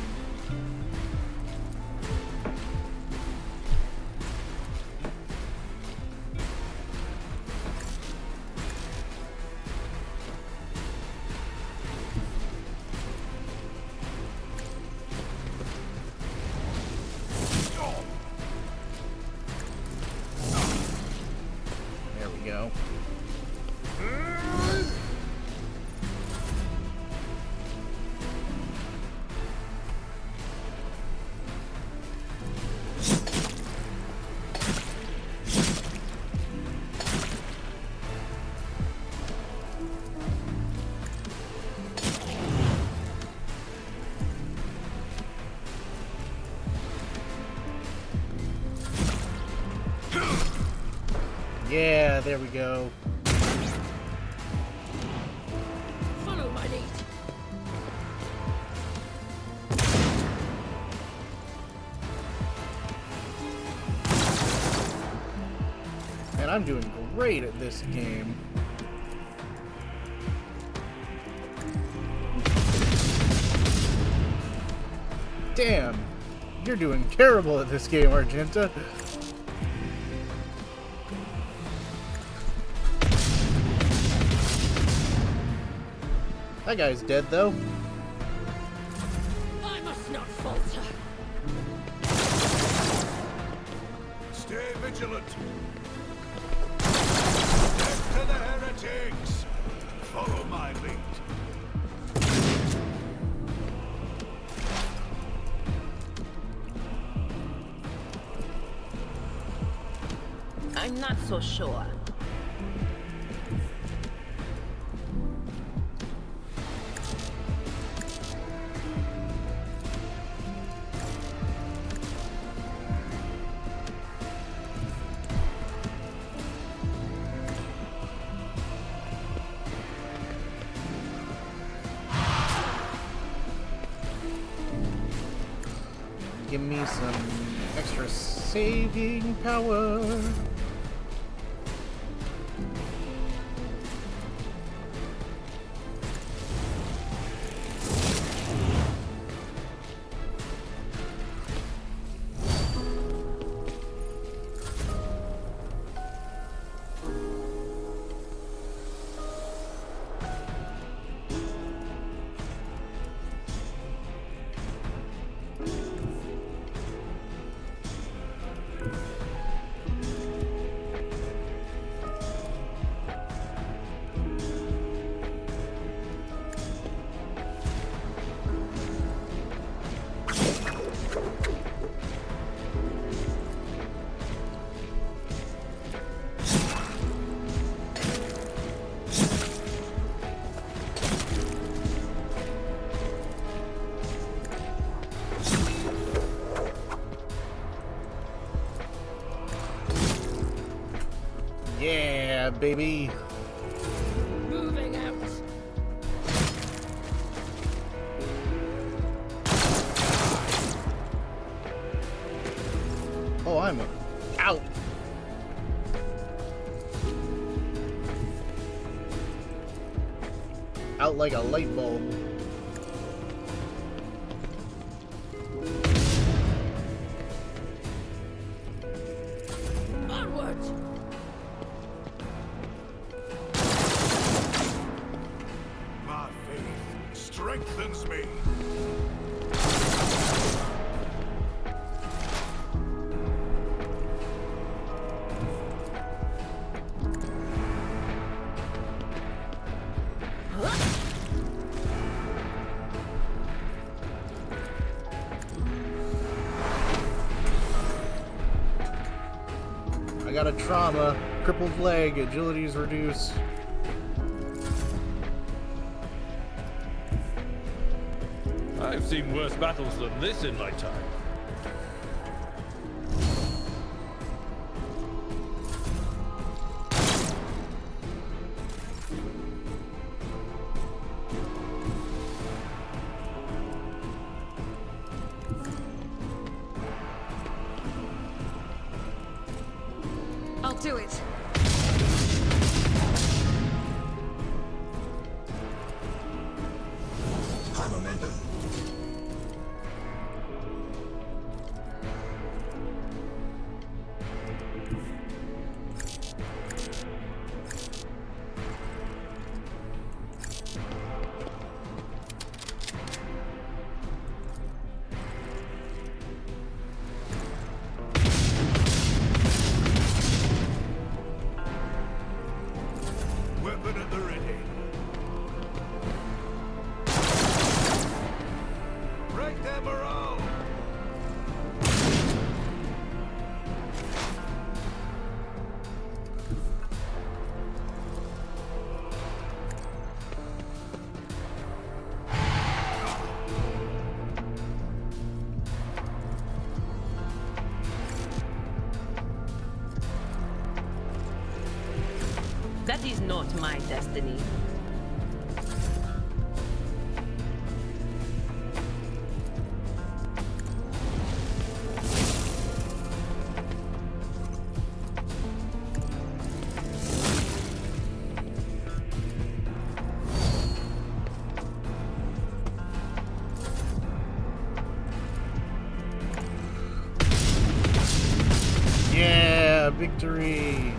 There we go. Yeah, there we go. Follow my lead. And I'm doing great at this game. Damn, you're doing terrible at this game, Argenta. That guy's dead, though. I must not falter. vigilant. Death to the heretics. Follow my lead. I'm not so sure. Give me some extra saving power. Yeah, baby. Moving out. Oh, I'm out. Out like a light bulb. Onward. My faith strengthens me. I got a trauma, crippled leg, agility is reduced. I've seen worse battles than this in my time. I'll do it. High momentum. Weapon at the ready. Break their morale. That is not my destiny. Yeah, victory.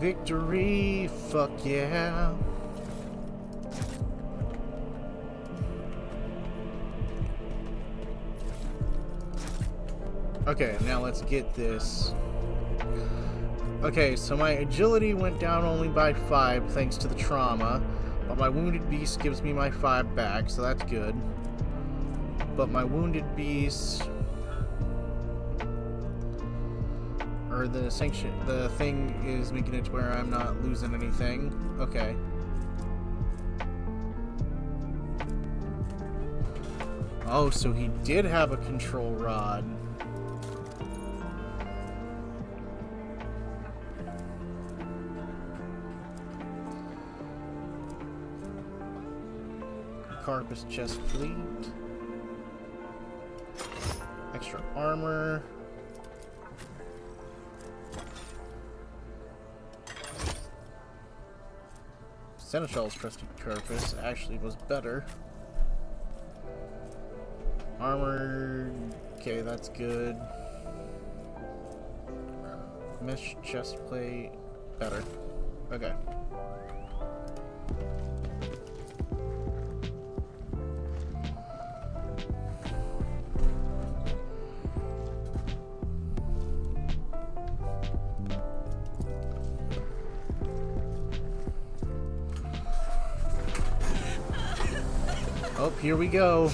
Victory! Fuck yeah! Okay, now let's get this. Okay, so my agility went down only by 5 thanks to the trauma, but my wounded beast gives me my 5 back, so that's good. But my wounded beast, or the thing is making it to where I'm not losing anything. Okay. Oh, so he did have a control rod. Carpus chest fleet. Extra armor. Seneschal's trusty Carpus actually was better. Armor. Okay, that's good. Mesh chest plate. Better. Okay. Oh, here we go.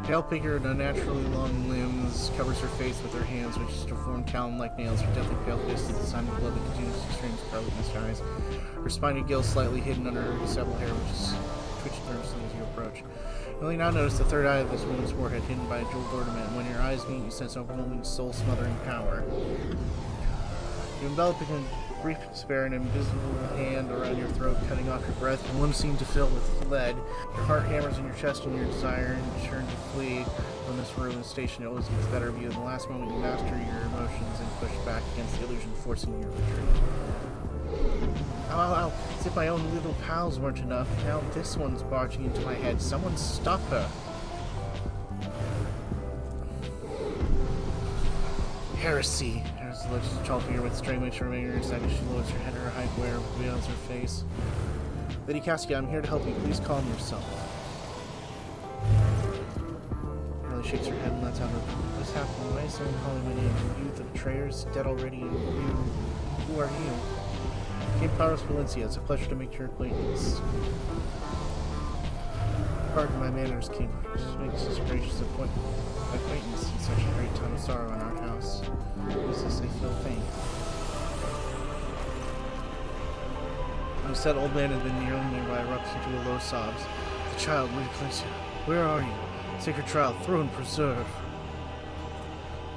Pale figure with unnaturally long limbs covers her face with her hands, which is to form talon-like nails. Her deathly pale face is the sign of blood that continues to stream scarlet in her eyes. Her spiny gill slightly hidden under her disheveled hair, which is twitching nervously as you approach. You only now notice the third eye of this woman's forehead, hidden by a jeweled ornament. When your eyes meet, you sense overwhelming, soul-smothering power. You envelop in brief despair, an invisible hand around your throat, cutting off your breath. Your limbs seem to fill with lead. Your heart hammers in your chest, and your desire and turn to flee from this ruined station. It always gets the better of you. In the last moment, you master your emotions and push back against the illusion, forcing your retreat. Ow, ow, ow. As if my own little pals weren't enough. Now this one's barging into my head. Someone stop her. Heresy. There's a legend tall figure with string which remaining inside as she lowers her head, her high glare veils her face. Lady Cassia, I'm here to help you. Please calm yourself. Carly shakes her head and lets out a what's happening? Why is someone calling my name? Are you the betrayers? Dead already? Who are you? King Paros Valencia, it's a pleasure to make your acquaintance. Pardon my manners, King. Just makes us a gracious acquaintance in such a great time of sorrow in our house. What is this? I feel faint. The said old man had been nearby, erupts into a low sobs. The child, Lady Valencia, where are you? Sacred child, throw and preserve.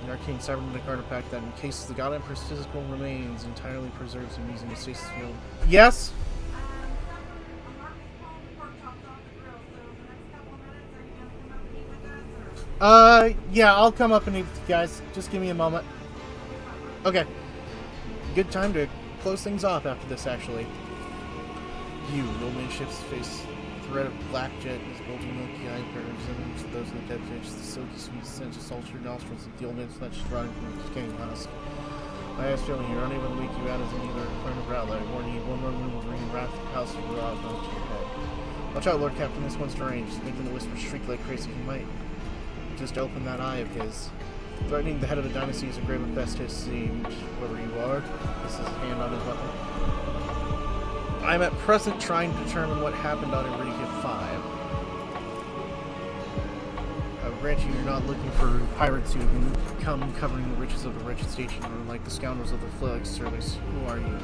The arcane cybernetic artifact that encases the God Emperor's physical remains entirely preserves him using a stasis field. Yes? Yeah, I'll come up and eat with you guys. Just give me a moment. Okay. Good time to close things off after this, actually. You, the old man shifts his face. Thread of black jet, his bulging milky eye resembles those of the dead fish. The silky sweet scent assaults your nostrils as the old man's flesh is rotting from the decaying husk. My eyes failing you, unable to make you out as any other point of growl. I warn you, one more wound will bring wrath to the house of Rob to your head. Watch out, Lord Captain, this one's deranged. Making the whisper shriek like crazy. He might just open that eye of his. Threatening the head of the dynasty is a grave of best has seemed. Whoever you are, this is a hand on his weapon. I'm at present trying to determine what happened on Iridia 5. I would grant you, you're not looking for pirates who have come covering the riches of the wretched station, or like the scoundrels of the flag service. Who are you?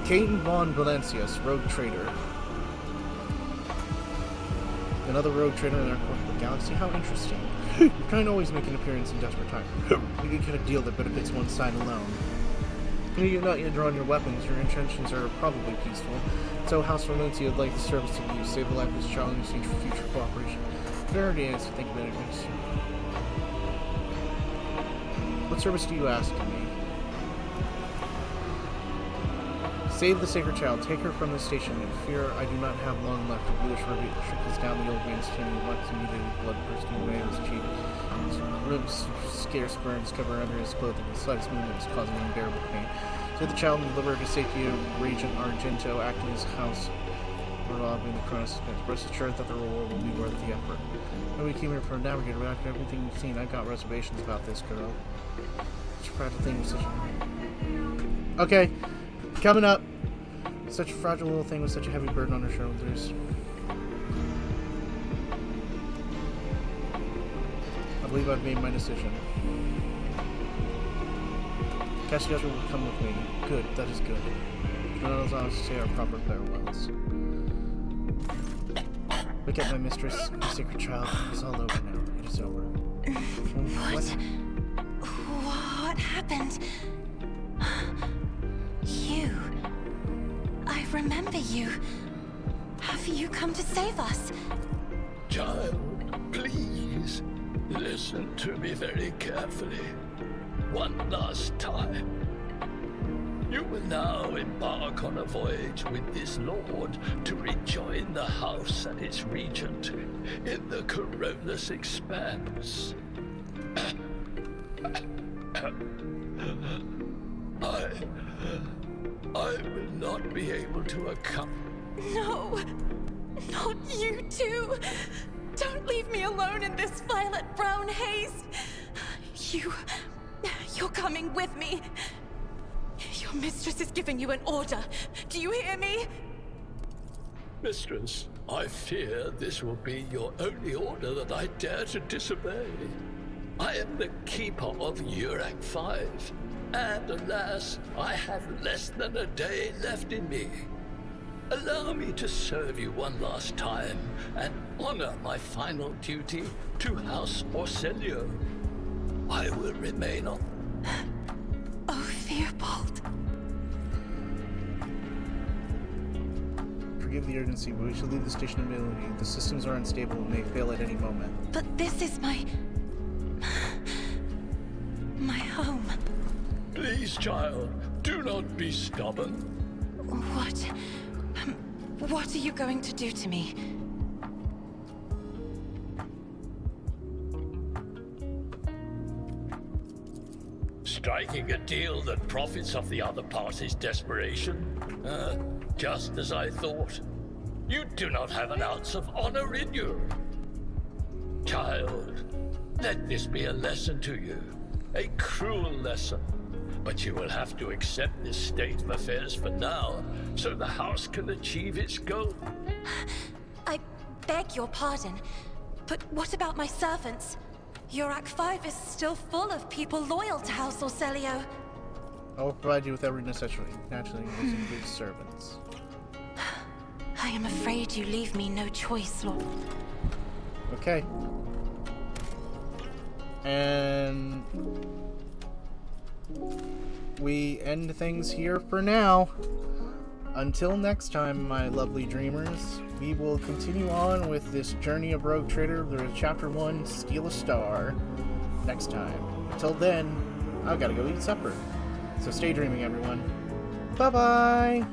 Caden von Valencius, rogue trader. Another rogue trader in our corporate galaxy? How interesting. Your kind always make an appearance in desperate times. You can get a deal that benefits one side alone. You have not yet drawn your weapons. Your intentions are probably peaceful. So House Valencia would like the service of you. Save the life of this child in exchange for future cooperation. Verity is to think about it. What service do you ask of me? Save the sacred child. Take her from the station. I fear I do not have long left. A bluish ruby trickles down the old man's chin. He wants immediately blood bursting away his cheek. His ribs, scarce burns cover under his clothing. The slightest movement is causing unbearable pain. Save the child and deliver to safety of Regent Argento, act in his house. Robbing the Cronus. Rest assured that the reward will be worth the effort. When we came here for a navigator, but after everything we've seen, I've got reservations about this girl. Such a fragile thing with such a... Okay, coming up. Such a fragile little thing with such a heavy burden on her shoulders. I believe I've made my decision. Cassius will come with me. Good, that is good. None of us to say our proper farewells. Look at my mistress, my sacred child. It's all over now. It is over. What happened? You. I remember you. Have you come to save us? Child, please, listen to me very carefully. One last time. You will now embark on a voyage with this lord to rejoin the house and its regent in the Corollas expanse. I will not be able to accompany. No, not you too. Don't leave me alone in this violet-brown haze. You're coming with me. Your mistress is giving you an order. Do you hear me? Mistress, I fear this will be your only order that I dare to disobey. I am the keeper of Urak 5, and alas, I have less than a day left in me. Allow me to serve you one last time and honor my final duty to House Orselio. I will remain on. Oh, Theobald. Forgive the urgency, but we should leave the station immediately. The systems are unstable and may fail at any moment. But this is my home. Please, child, do not be stubborn. What are you going to do to me? Striking a deal that profits off the other party's desperation? Just as I thought. You do not have an ounce of honor in you. Child, let this be a lesson to you. A cruel lesson. But you will have to accept this state of affairs for now, so the house can achieve its goal. I beg your pardon, but what about my servants? Urak 5 is still full of people loyal to House Orselio. I will provide you with every necessity. Naturally, this includes servants. I am afraid you leave me no choice, Lord. Okay. And we end things here for now. Until next time, my lovely dreamers, we will continue on with this journey of Rogue Trader. There's Chapter 1, Steal a Star, next time. Until then, I've got to go eat supper. So stay dreaming, everyone. Bye-bye!